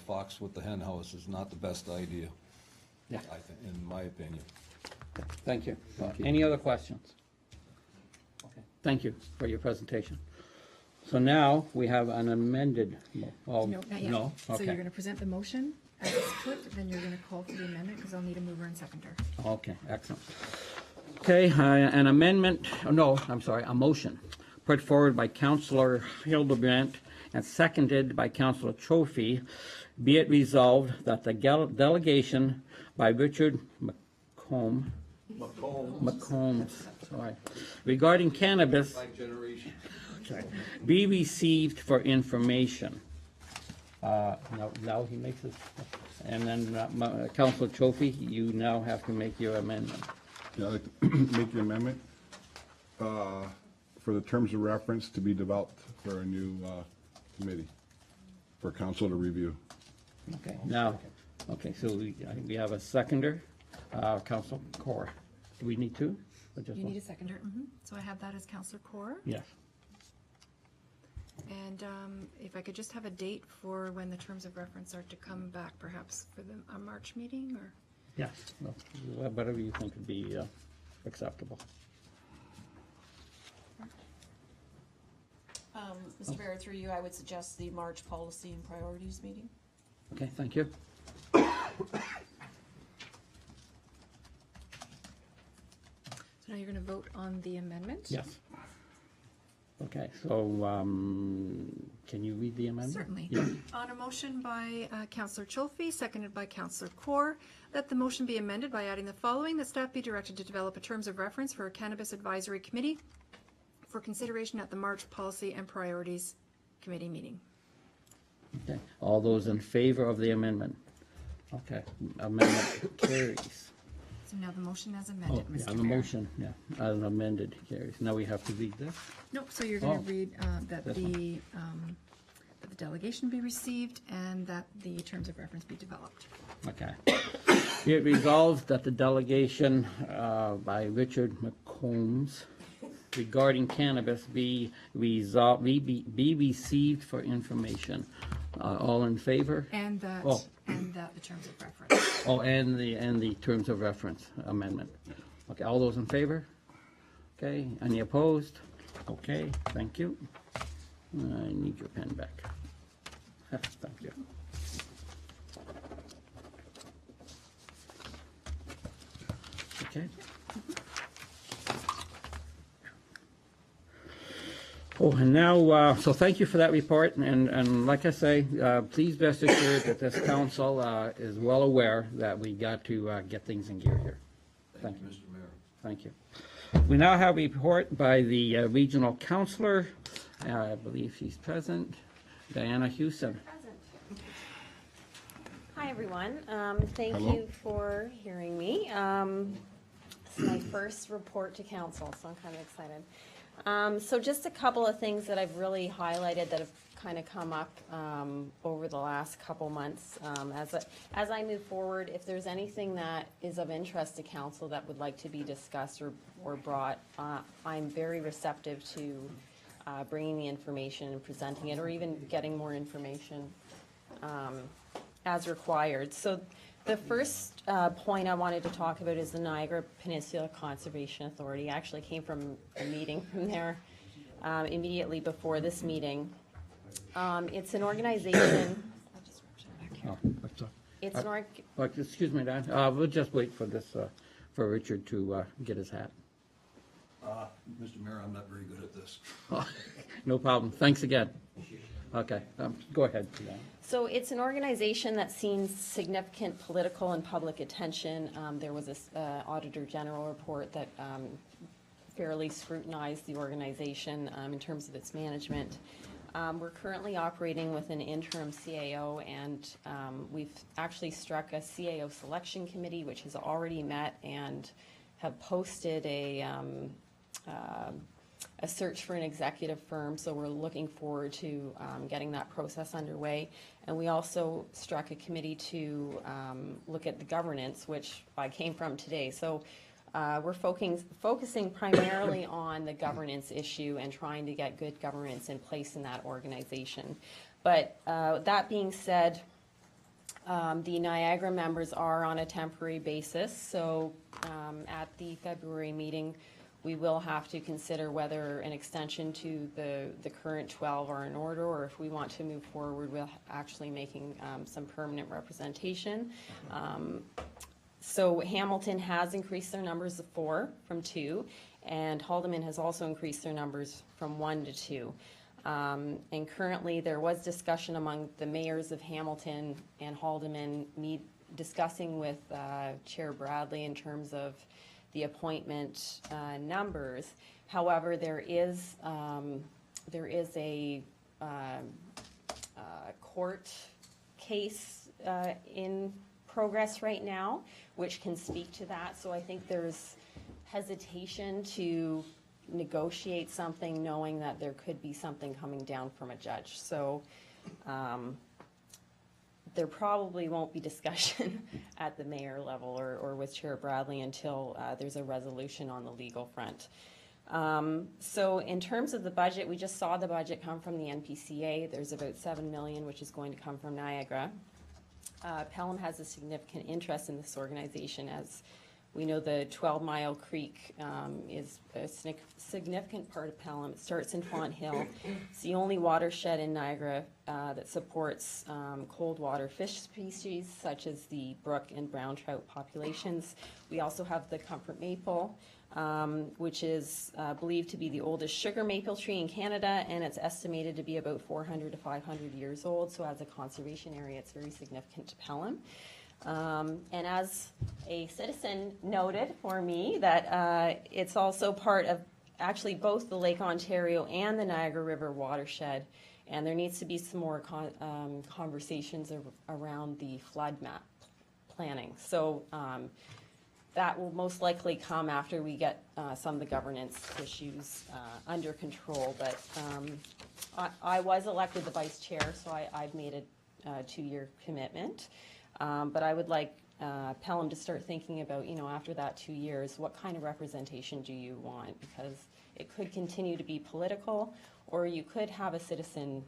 fox with the hen house is not the best idea, Yeah, I think, in my opinion. thank you. Any other questions? Okay, thank you for your presentation. So now we have an amended, No, not yet. No? So you're Okay. going to present the motion as it's put, then you're going to call for the amendment, because I'll need a mover and seconder. Okay, excellent. Okay, an amendment, oh, no, I'm sorry, a motion put forward by Councillor Hildebrandt and seconded by Councillor Trophy. Be it resolved that the delegation by Richard McCombs, sorry, regarding cannabis be received for information. Now he makes it, and then Councillor Trophy, you now have to make your amendment. Yeah, I'd like to make the amendment for the terms of reference to be developed for a new committee for council to review. Okay, now, okay, so we have a seconder, Council Core. Do we need two? Or just You one? need a seconder. So I have that as Counselor Core. Yes. And if I could just have a date for when the terms of reference are to come back, perhaps for our March meeting, or? Yes, well, whatever you think would be acceptable. Mr. Mayor, through you, I would suggest the March policy and priorities meeting. Okay, thank you. So now you're going to vote on the amendment? Yes. Okay, so can you read the amendment? Certainly. Yeah. On a motion by Councillor Cholfi, seconded by Councillor Core, that the motion be amended by adding the following: that staff be directed to develop a terms of reference for a cannabis advisory committee for consideration at the March Policy and Priorities Committee meeting. Okay, all those in favor of the amendment? Okay, amendment carries. So now the motion as Oh, amended, yeah, Mr. the Mayor. motion, yeah, as amended carries. Now we have to read this. Nope, so you're going Oh. to read that This the delegation be received and that the terms of reference be developed. Okay. Be it resolved that the delegation by Richard McCombs regarding cannabis be received for information. All in favor? And that, Oh. and that the terms of reference. Oh, and the terms of reference amendment. Okay, all those in favor? Okay, any opposed? Okay, thank you. I need your pen back. Thank you. Okay. Oh, and now, so thank you for that report, and like I say, please rest assured that this council is well aware that we got to get things in gear here. Thank you, Mr. Mayor. Thank you. We now have a report by the regional councillor. I believe she's present, Diana Hewson. Hi, everyone. Thank Hello. you for hearing me. This is my first report to council, so I'm kind of excited. So just a couple of things that I've really highlighted that have kind of come up over the last couple months. As I move forward, if there's anything that is of interest to council that would like to be discussed or brought, I'm very receptive to bringing the information and presenting it, or even getting more information as required. So the first point I wanted to talk about is the Niagara Peninsula Conservation Authority. I actually came from a meeting from there immediately before this meeting. It's an organization. Oh, that's all. It's an org. Excuse me, Dan. We'll just wait for this, for Richard to get his hat. Mr. Mayor, I'm not very good at this. No problem. Thanks again. Okay, go ahead. Dan. So it's an organization that's seen significant political and public attention. There was this Auditor General report that fairly scrutinized the organization in terms of its management. We're currently operating with an interim CAO, and we've actually struck a CAO selection committee, which has already met and have posted a search for an executive firm, so we're looking forward to getting that process underway. And we also struck a committee to look at the governance, which I came from today. So we're focusing primarily on the governance issue and trying to get good governance in place in that organization. But that being said, the Niagara members are on a temporary basis, so at the February meeting, we will have to consider whether an extension to the current 12 are in order, or if we want to move forward with actually making some permanent representation. So Hamilton has increased their numbers of 4 from 2, and Haldeman has also increased their numbers from 1 to 2. And currently, there was discussion among the mayors of Hamilton and Haldeman discussing with Chair Bradley in terms of the appointment numbers. However, there is a court case in progress right now, which can speak to that. So I think there's hesitation to negotiate something knowing that there could be something coming down from a judge. So there probably won't be discussion at the mayor level or with Chair Bradley until there's a resolution on the legal front. So in terms of the budget, we just saw the budget come from the NPCA. There's about $7 million, which is going to come from Niagara. Pelham has a significant interest in this organization. As we know, the 12 Mile Creek is a significant part of Pelham. It starts in Font Hill. It's the only watershed in Niagara that supports cold water fish species such as the brook and brown trout populations. We also have the Comfort Maple, which is believed to be the oldest sugar maple tree in Canada, and it's estimated to be about 400 to 500 years old. So as a conservation area, it's very significant to Pelham. And as a citizen noted for me that it's also part of actually both the Lake Ontario and the Niagara River watershed, and there needs to be some more conversations around the flood map planning. So that will most likely come after we get some of the governance issues under control. But I was elected the vice chair, so I've made a 2-year commitment. But I would like Pelham to start thinking about, after that 2 years, what kind of representation do you want? Because it could continue to be political, or you could have a citizen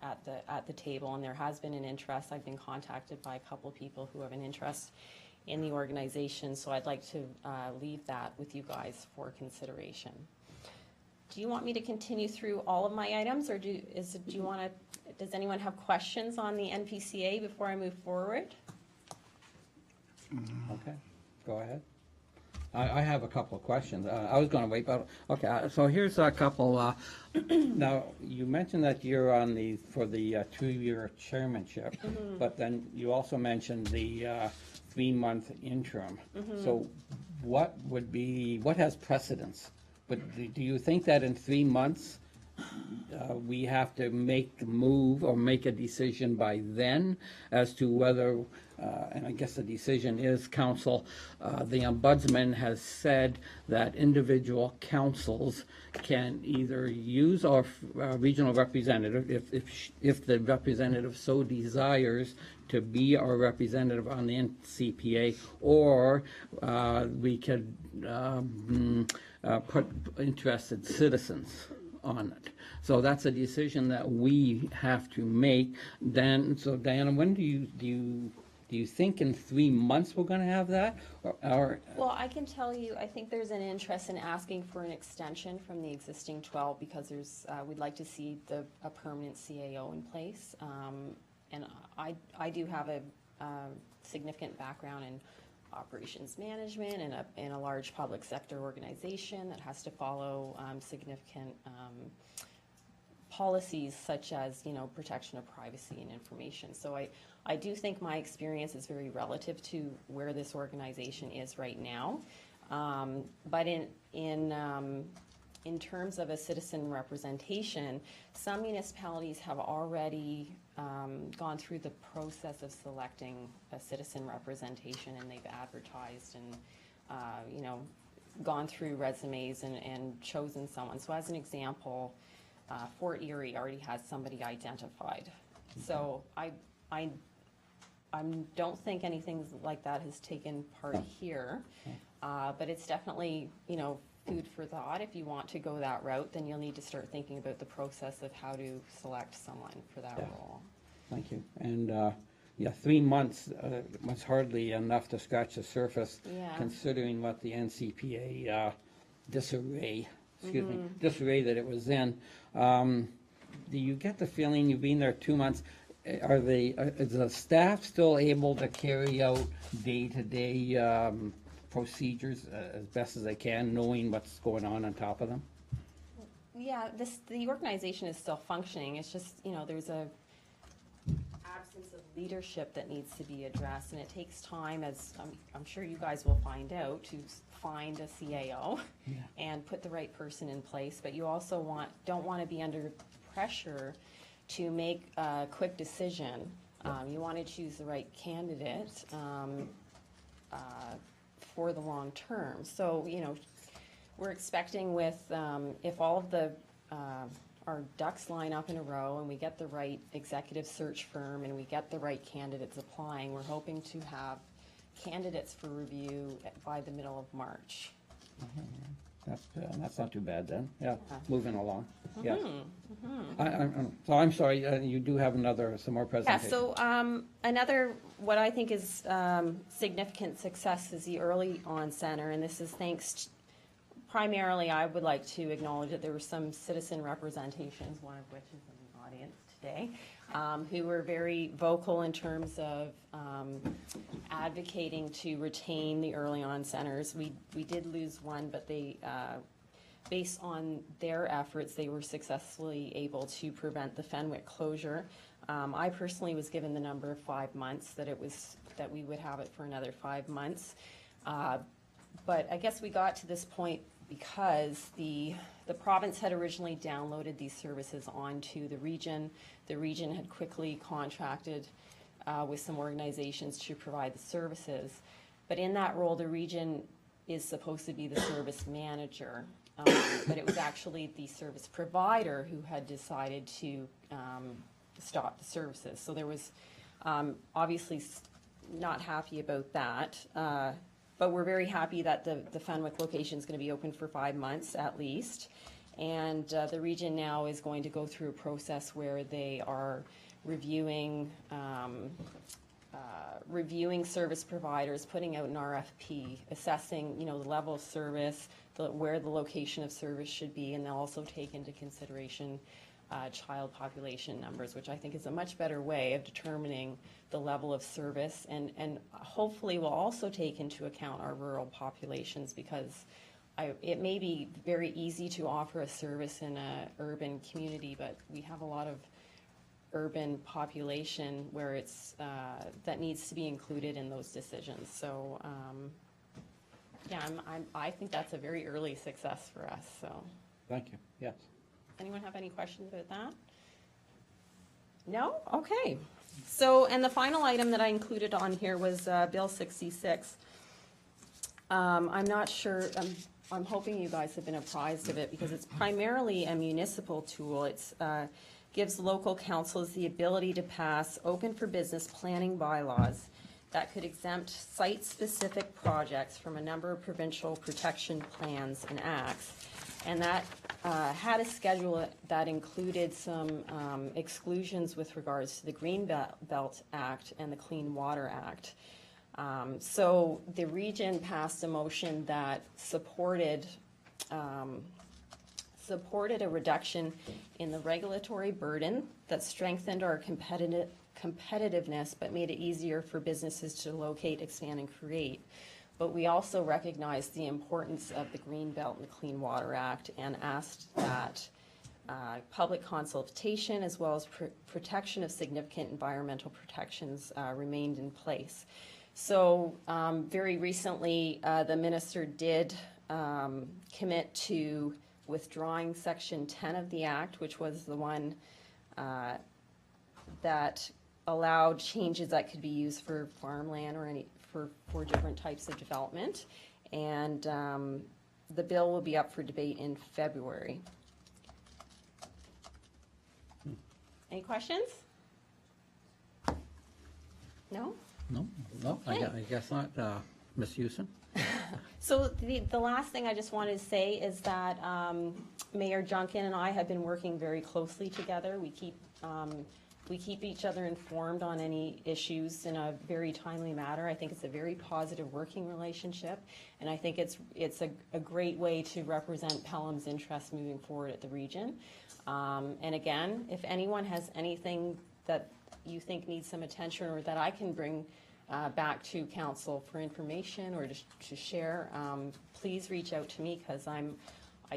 at the table, and there has been an interest. I've been contacted by a couple of people who have an interest in the organization, so I'd like to leave that with you guys for consideration. Do you want me to continue through all of my items, or does anyone have questions on the NPCA before I move forward? Okay, go ahead. I have a couple of questions. I was going to wait, but okay. So here's a couple. Now you mentioned that you're on for the 2-year chairmanship, but then you also mentioned the 3-month interim. So what has precedence? But do you think that in 3 months we have to make the move or make a decision by then as to whether, and I guess the decision is council, the ombudsman has said that individual councils can either use our regional representative if the representative so desires to be our representative on the NCPA, or we could put interested citizens on it. So that's a decision that we have to make. So Diana, when do you think in 3 months we're going to have that? Or Well, I can tell you, I think there's an interest in asking for an extension from the existing 12 because we'd like to see a permanent CAO in place. And I do have a significant background in operations management and in a large public sector organization that has to follow significant policies such as protection of privacy and information. So I do think my experience is very relative to where this organization is right now. But in terms of a citizen representation, some municipalities have already gone through the process of selecting a citizen representation, and they've advertised and gone through resumes and chosen someone. So as an example, Fort Erie already has somebody identified. So I don't think anything like that has taken part here, but it's definitely food for thought. If you want to go that route, then you'll need to start thinking about the process of how to select someone for that role. Thank you. And 3 months was hardly enough to scratch the surface, considering what the NCPA disarray that it was in. Do you get the feeling, you've been there 2 months, is the staff still able to carry out day-to-day procedures as best as they can, knowing what's going on top of them? Yeah, the organization is still functioning. It's just, there's a absence of leadership that needs to be addressed, and it takes time, as I'm sure you guys will find out, to find a CAO and put the right person in place. But you also don't want to be under pressure to make a quick decision. You want to choose the right candidate for the long term. So, we're expecting with, if all of our ducks line up in a row and we get the right executive search firm and we get the right candidates applying, we're hoping to have candidates for review by the middle of March. That's not too bad then, yeah, moving along, yes. So I'm sorry, you do have some more Yeah, presentation. so another, what I think is significant success is the Early On Center, and this is thanks primarily, I would like to acknowledge that there were some citizen representations, one of which is in the audience today, who were very vocal in terms of advocating to retain the Early On Centers. We did lose one, but they, based on their efforts, they were successfully able to prevent the Fenwick closure. I personally was given the number of 5 months, that we would have it for another 5 months. But I guess we got to this point because the province had originally downloaded these services onto the region. The region had quickly contracted with some organizations to provide the services. But in that role, the region is supposed to be the service manager. But it was actually the service provider who had decided to stop the services. So there was obviously not happy about that. But we're very happy that the Fenwick location is going to be open for 5 months at least. And the region now is going to go through a process where they are reviewing service providers, putting out an RFP, assessing, the level of service, where the location of service should be, and they'll also take into consideration child population numbers, which I think is a much better way of determining the level of service, and hopefully will also take into account our rural populations, because it may be very easy to offer a service in an urban community, but we have a lot of urban population where it's that needs to be included in those decisions. So yeah, I think that's a very early success for us. So Thank you, yes. anyone have any questions about that? No? Okay. So, and the final item that I included on here was Bill 66. I'm not sure, I'm hoping you guys have been apprised of it, because it's primarily a municipal tool. It's gives local councils the ability to pass open for business planning bylaws that could exempt site-specific projects from a number of provincial protection plans and acts. And that had a schedule that included some exclusions with regards to the Green Belt Act and the Clean Water Act. So the region passed a motion that supported a reduction in the regulatory burden that strengthened our competitiveness, but made it easier for businesses to locate, expand, and create. But we also recognized the importance of the Green Belt and the Clean Water Act, and asked that public consultation as well as protection of significant environmental protections remained in place. So very recently, the minister did commit to withdrawing Section 10 of the Act, which was the one that allowed changes that could be used for farmland or for different types of development. And the bill will be up for debate in February. Any questions? No? No, Okay. I guess not, Ms. Houston? So the last thing I just wanted to say is that Mayor Junkin and I have been working very closely together. We keep each other informed on any issues in a very timely manner. I think it's a very positive working relationship, and I think it's a great way to represent Pelham's interests moving forward at the region. And again, if anyone has anything that you think needs some attention or that I can bring back to council for information or to share, please reach out to me, because I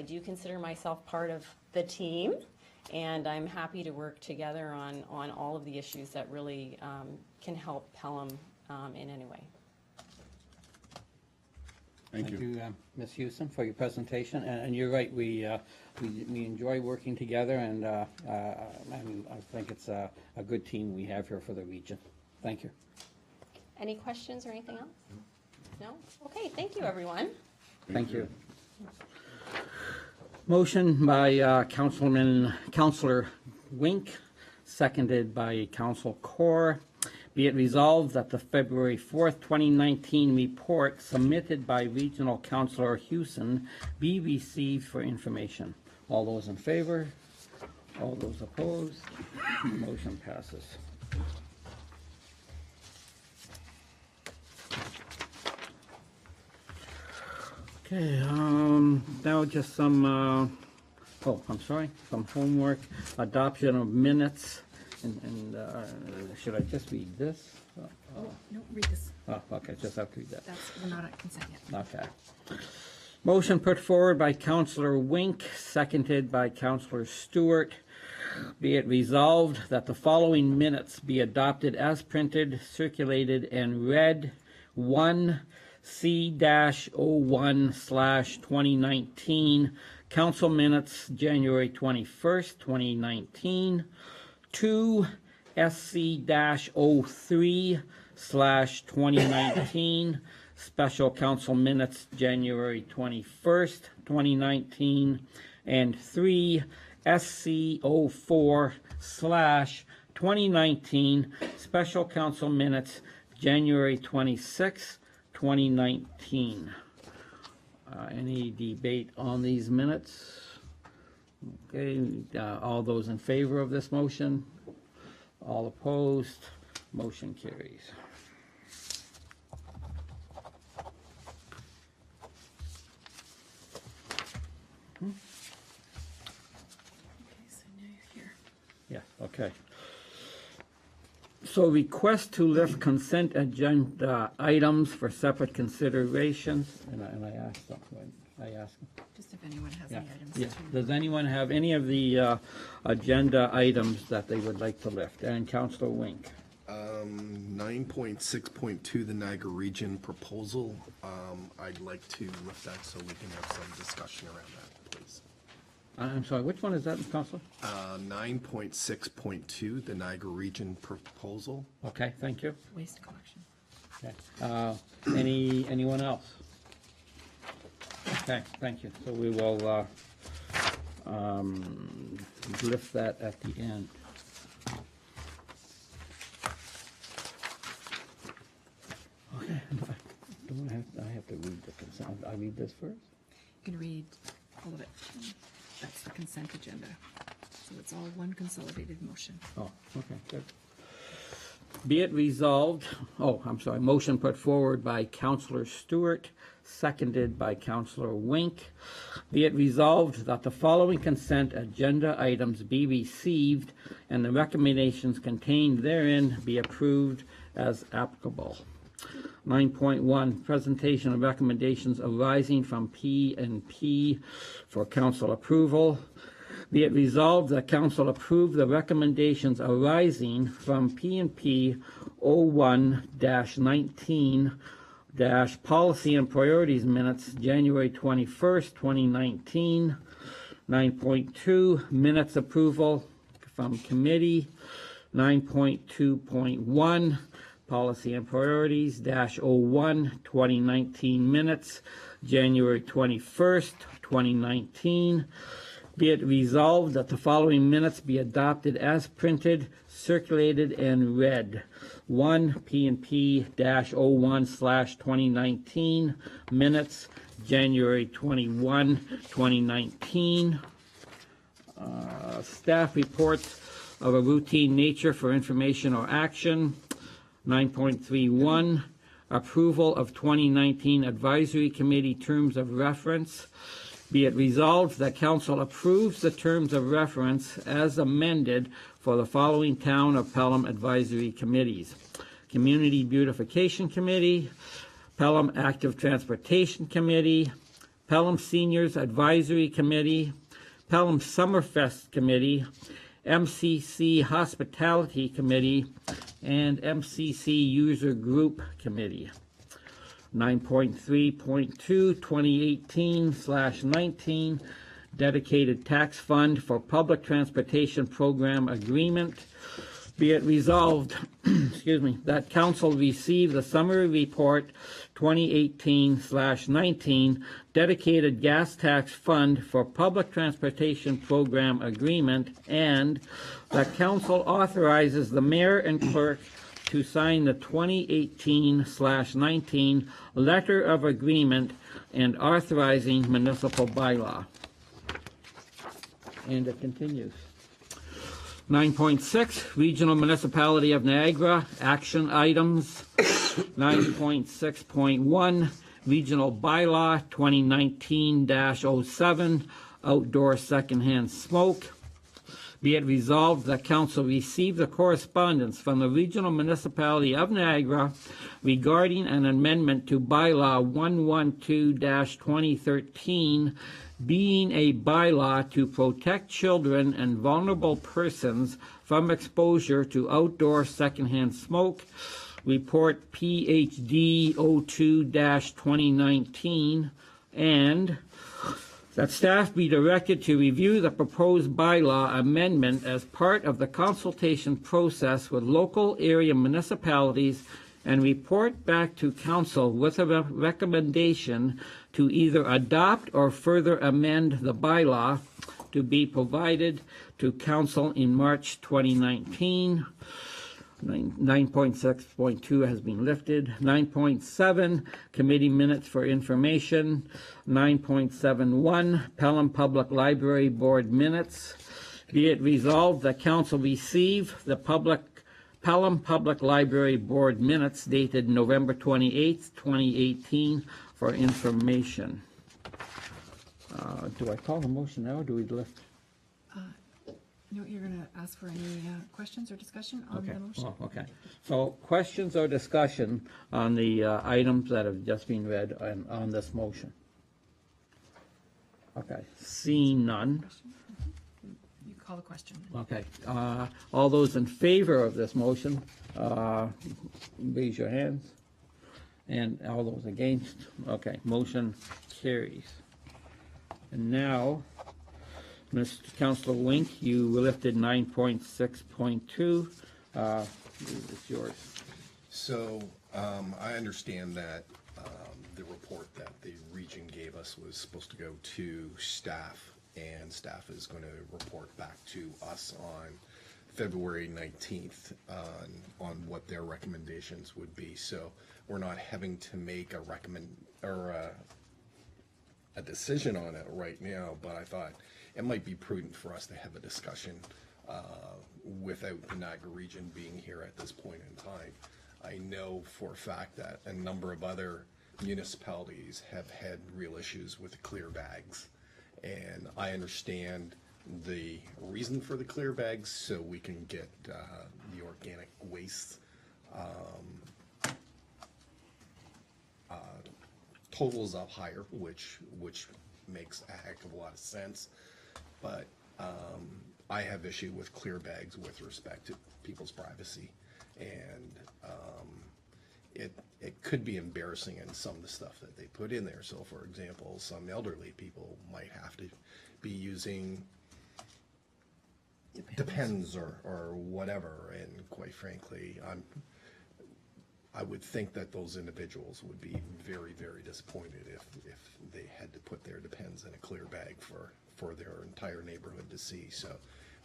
do consider myself part of the team, and I'm happy to work together on all of the issues that really can help Pelham in any way. Thank you. Ms. Houston, for your presentation, and you're right, we enjoy working together, and I think it's a good team we have here for the region. Thank you. Any questions or anything else? No? Okay, thank you, everyone. Thank you. Motion by Councillor Wink, seconded by Council Core. Be it resolved that the February 4th, 2019 report submitted by Regional Councillor Houston be received for information. All those in favor? All those opposed? Motion passes. Okay, now just some, some homework, adoption of minutes, and should I just read this? No, read this. Oh, okay, just have to read that. We're not at consent yet. Okay. Motion put forward by Councillor Wink, seconded by Councillor Stewart. Be it resolved that the following minutes be adopted as printed, circulated, and read. 1, C-01/2019, Council Minutes, January 21st, 2019. 2, SC-03/2019, Special Council Minutes, January 21st, 2019. And 3, SC-04/2019, Special Council Minutes, January 26th, 2019. Any debate on these minutes? Okay, all those in favor of this motion? All opposed? Motion carries. Okay, so now you're here. Yeah, okay. So request to lift consent agenda items for separate considerations, and I asked them, I asked them. Just if anyone has Yeah. any items. Yeah. to- Does anyone have any of the agenda items that they would like to lift? And Councillor Wink. 9.6.2, the Niagara Region proposal. I'd like to lift that so we can have some discussion around that, please. I'm sorry, which one is that, Councillor? 9.6.2, the Niagara Region proposal. Okay, thank you. Waste collection. Okay. Anyone else? Okay, thank you. So we will lift that at the end. Okay, I have to read the consent. I read this first? You can read all of it. That's the consent agenda. So it's all one consolidated motion. Oh, okay, good. Be it resolved, motion put forward by Councillor Stewart, seconded by Councillor Wink. Be it resolved that the following consent agenda items be received and the recommendations contained therein be approved as applicable. 9.1, presentation of recommendations arising from P&P for council approval. Be it resolved that council approve the recommendations arising from P&P 01-19 policy and priorities minutes, January 21st, 2019. 9.2, minutes approval from committee. 9.2.1, policy and priorities, -01, 2019 minutes, January 21st, 2019. Be it resolved that the following minutes be adopted as printed, circulated, and read. 1, P&P -01/2019 minutes, January 21, 2019. Staff reports of a routine nature for information or action. 9.31, approval of 2019 Advisory Committee terms of reference. Be it resolved that council approves the terms of reference as amended for the following Town of Pelham Advisory Committees: Community Beautification Committee, Pelham Active Transportation Committee, Pelham Seniors Advisory Committee, Pelham Summerfest Committee, MCC Hospitality Committee, and MCC User Group Committee. 9.3.2, 2018/19, Dedicated Tax Fund for Public Transportation Program Agreement. Be it resolved, excuse me, that council receive the summary report 2018/19, Dedicated Gas Tax Fund for Public Transportation Program Agreement, and that council authorizes the mayor and clerk to sign the 2018/19 Letter of Agreement and authorizing municipal bylaw. And it continues. 9.6, Regional Municipality of Niagara, action items. 9.6.1, Regional Bylaw 2019-07, outdoor secondhand smoke. Be it resolved that council receive the correspondence from the Regional Municipality of Niagara regarding an amendment to Bylaw 112-2013, being a bylaw to protect children and vulnerable persons from exposure to outdoor secondhand smoke. Report PHD 02-2019, and that staff be directed to review the proposed bylaw amendment as part of the consultation process with local area municipalities and report back to council with a recommendation to either adopt or further amend the bylaw to be provided to council in March 2019. 9.6.2 has been lifted. 9.7, committee minutes for information. 9.71, Pelham Public Library Board minutes. Be it resolved that council receive the Pelham Public Library Board minutes dated November 28th, 2018 for information. Do I call the motion now, or do we lift? No, you're going to ask for any questions or discussion on the motion? Oh, okay. So questions or discussion on the items that have just been read on this motion? Okay, seeing none. You call the question. Okay, all those in favor of this motion, raise your hands. And all those against? Okay, motion carries. And now, Mr. Councilor Wink, you lifted 9.6.2. It's yours. So, I understand that the report that the region gave us was supposed to go to staff, and staff is going to report back to us on February 19th on what their recommendations would be. So we're not having to make a a decision on it right now, but I thought it might be prudent for us to have a discussion without the Niagara region being here at this point in time. I know for a fact that a number of other municipalities have had real issues with the clear bags, and I understand the reason for the clear bags, so we can get the organic waste totals up higher, which makes a heck of a lot of sense. But I have issue with clear bags with respect to people's privacy, and it could be embarrassing in some of the stuff that they put in there. So, for example, some elderly people might have to be using Depends or whatever, and quite frankly, I would think that those individuals would be very, very disappointed if they had to put their Depends in a clear bag for their entire neighborhood to see. So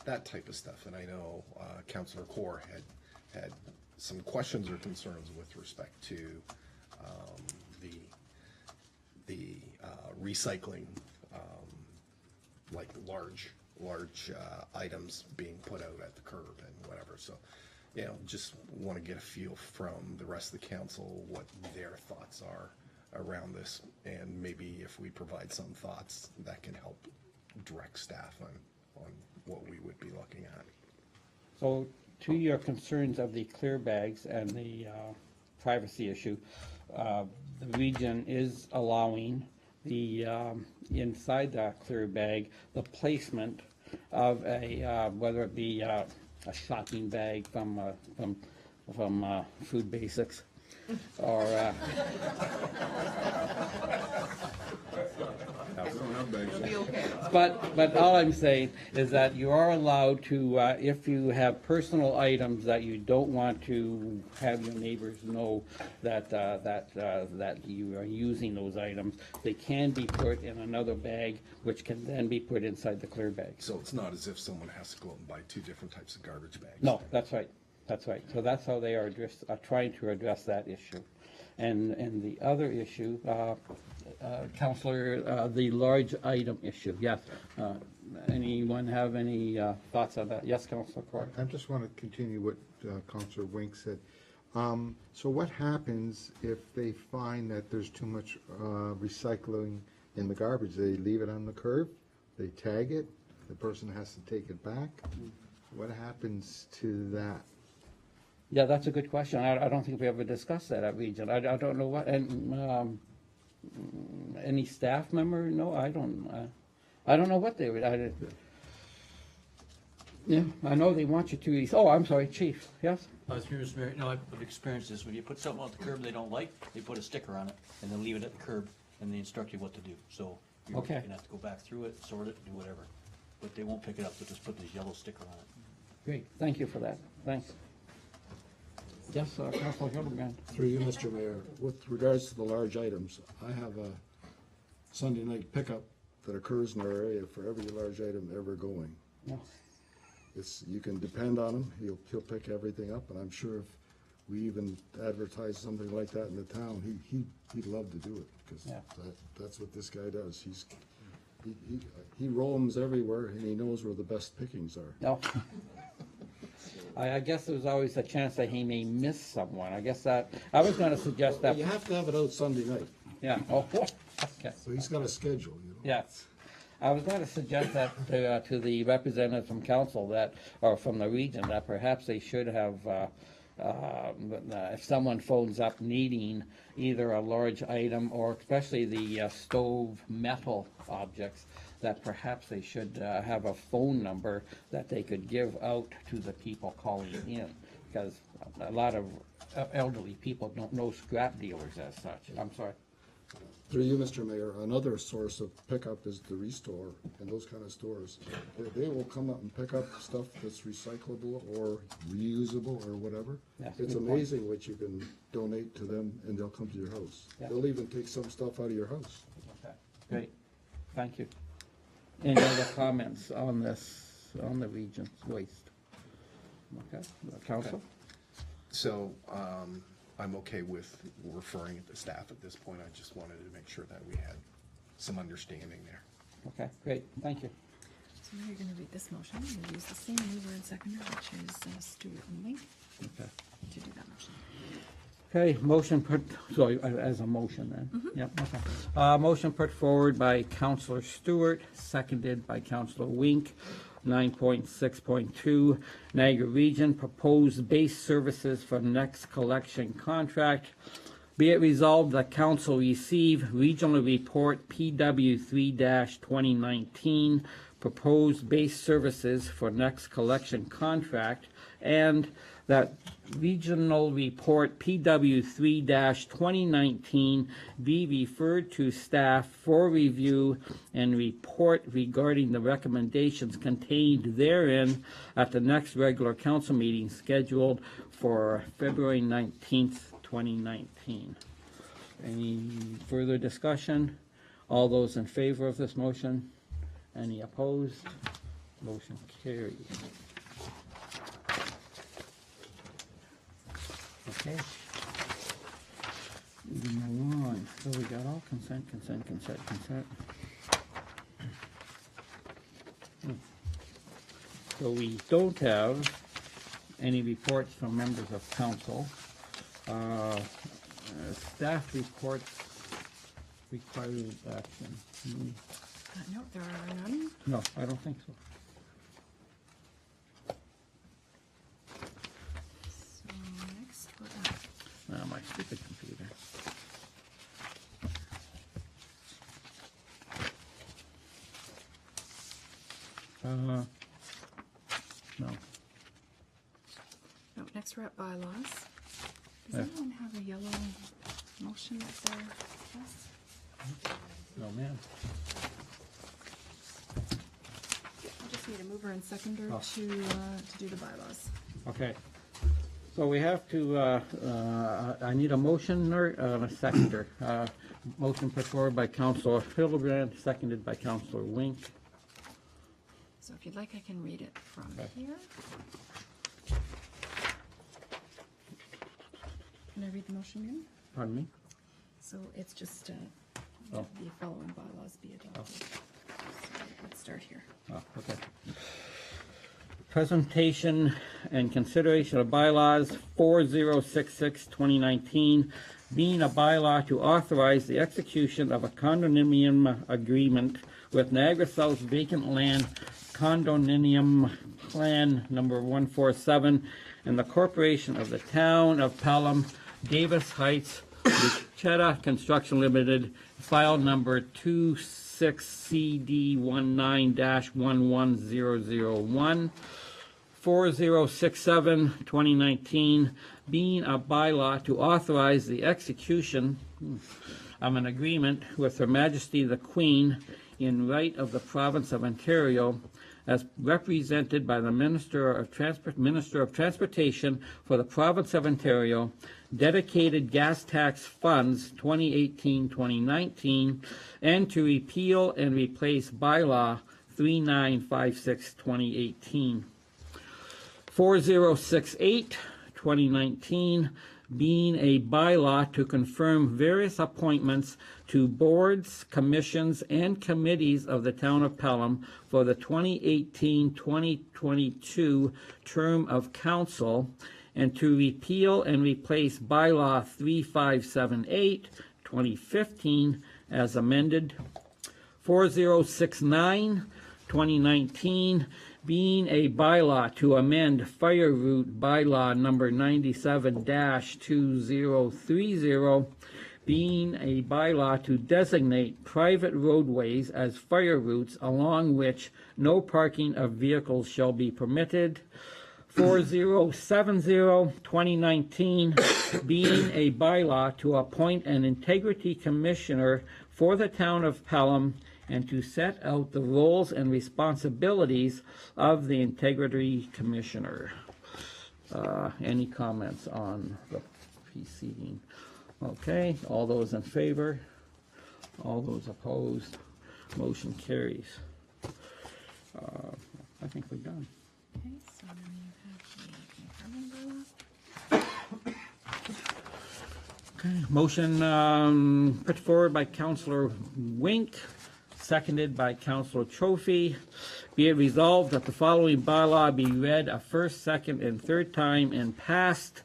that type of stuff. And I know Councillor Kaur had some questions or concerns with respect to the recycling, like large items being put out at the curb and whatever. So, just want to get a feel from the rest of the council what their thoughts are around this, and maybe if we provide some thoughts, that can help direct staff on what we would be looking at. So to your concerns of the clear bags and the privacy issue, the region is allowing the, inside that clear bag, the placement of a, whether it be a shopping bag from Food Basics, or but all I'm saying is that you are allowed to, if you have personal items that you don't want to have your neighbors know that you are using those items, they can be put in another bag, which can then be put inside the clear bag. So it's not as if someone has to go out and buy 2 different types of garbage bags. No, that's right. That's right. So that's how they are trying to address that issue. And the other issue, Counselor, the large item issue, yes. Anyone have any thoughts on that? Yes, Counselor Court. I just want to continue what Counselor Wink said. So what happens if they find that there's too much recycling in the garbage? They leave it on the curb, they tag it, the person has to take it back. What happens to that? Yeah, that's a good question. I don't think we ever discussed that at Region. I don't know what, and any staff member? No, I don't know what they would, yeah, I know they want you to, oh, I'm sorry, Chief, yes? Through Mr. Mayor, no, I've experienced this. When you put something on the curb they don't like, they put a sticker on it and then leave it at the curb and they instruct you what to do. So you're Okay. gonna have to go back through it, sort it, do whatever. But they won't pick it up, they'll just put this yellow sticker on it. Great, thank you for that. Thanks. Yes, Counselor Hildebrand. Through you, Mr. Mayor, with regards to the large items, I have a Sunday night pickup that occurs in our area for every large item ever going. Yeah. You can depend on him, he'll pick everything up, and I'm sure if we even advertise something like that in the town, he'd love to do it, because Yeah. that's what this guy does. He roams everywhere, and he knows where the best pickings are. No. I guess there's always a chance that he may miss someone. I guess that, I was gonna suggest that, You have to have it out Sunday night, yeah, oh, okay. so he's got a schedule, you know? Yes. I was going to suggest that to the representative from council that, or from the region, that perhaps they should have, if someone phones up needing either a large item or especially the stove metal objects, that perhaps they should have a phone number that they could give out to the people calling in. Because a lot of elderly people don't know scrap dealers as such. I'm sorry. Through you, Mr. Mayor, another source of pickup is the Restore and those kind of stores. They will come up and pick up stuff that's recyclable or reusable or whatever. Yes, It's good point. amazing what you can donate to them and they'll come to your house. Yeah. They'll even take some stuff out of your house. Okay, great, thank you. Any other comments on this, on the region's waste? Okay, council? So, I'm okay with referring it to staff at this point. I just wanted to make sure that we had some understanding there. Okay, great, thank you. So now you're going to read this motion. We'll use the same mover and seconder, which is Stuart and Link, Okay. to do that motion. Okay, motion put, sorry, as a motion then? Yep, okay. Motion put forward by Councillor Stewart, seconded by Councillor Wink. 9.6.2, Niagara Region, proposed base services for next collection contract. Be it resolved that council receive regional report PW 3-2019, proposed base services for next collection contract, and that regional report PW 3-2019 be referred to staff for review and report regarding the recommendations contained therein at the next regular council meeting scheduled for February 19th, 2019. Any further discussion? All those in favor of this motion? Any opposed? Motion carries. Okay. Moving on. So we got all consent. So we don't have any reports from members of council. Staff reports required action. No, there are none. No, I don't think so. So next, we're at My stupid computer. No. No, next we're at bylaws. Does Yeah. anyone have a yellow motion that they're, yes? No, ma'am. I just need a mover and seconder Oh. to do the bylaws. Okay. So we have to, I need a motion or a seconder. Motion put forward by Councilor Hildebrand, seconded by Councilor Wink. So if you'd like, I can read it from Okay. here. Can I read the motion again? Pardon me? So it's just, Oh. the following bylaws be adopted. So let's start here. Oh, okay. Presentation and consideration of bylaws 4066-2019, being a bylaw to authorize the execution of a condominium agreement with Niagara South Vacant Land Condominium Plan Number 147 and the Corporation of the Town of Pelham, Davis Heights, Luchetta Construction Limited, file number 26CD19-11001, 4067-2019, being a bylaw to authorize the execution of an agreement with Her Majesty the Queen in right of the Province of Ontario as represented by the Minister of Transportation for the Province of Ontario, dedicated gas tax funds 2018-2019, and to repeal and replace bylaw 3956-2018. 4068-2019, being a bylaw to confirm various appointments to boards, commissions, and committees of the Town of Pelham for the 2018-2022 term of council, and to repeal and replace bylaw 3578-2015 as amended. 4069-2019, being a bylaw to amend fire route bylaw number 97-2030, being a bylaw to designate private roadways as fire routes along which no parking of vehicles shall be permitted. 4070-2019, being a bylaw to appoint an integrity commissioner for the Town of Pelham and to set out the roles and responsibilities of the integrity commissioner. Any comments on the preceding? Okay, all those in favor? All those opposed? Motion carries. I think we're done. Okay, so then you have the confirming bylaw. Okay, motion put forward by Councilor Wink, seconded by Councilor Trophy. Be it resolved that the following bylaw be read a first, second, and third time and passed,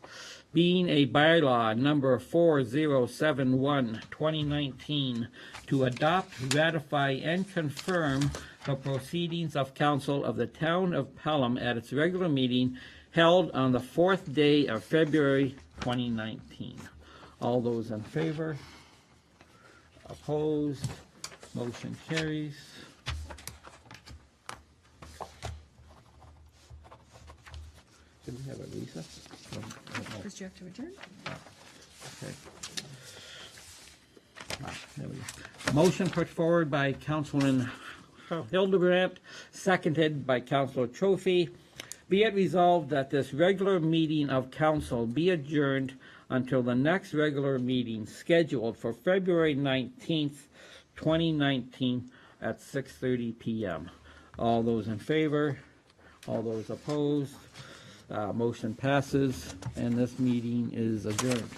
being a bylaw number 4071-2019, to adopt, ratify, and confirm the proceedings of council of the Town of Pelham at its regular meeting held on the 4th day of February 2019. All those in favor? Opposed? Motion carries. Did we have a recess? First you have to adjourn. Okay. There we go. Motion put forward by Councilman Hildebrandt, seconded by Councilor Trophy. Be it resolved that this regular meeting of council be adjourned until the next regular meeting scheduled for February 19th, 2019 at 6:30 p.m. All those in favor? All those opposed? Motion passes, and this meeting is adjourned.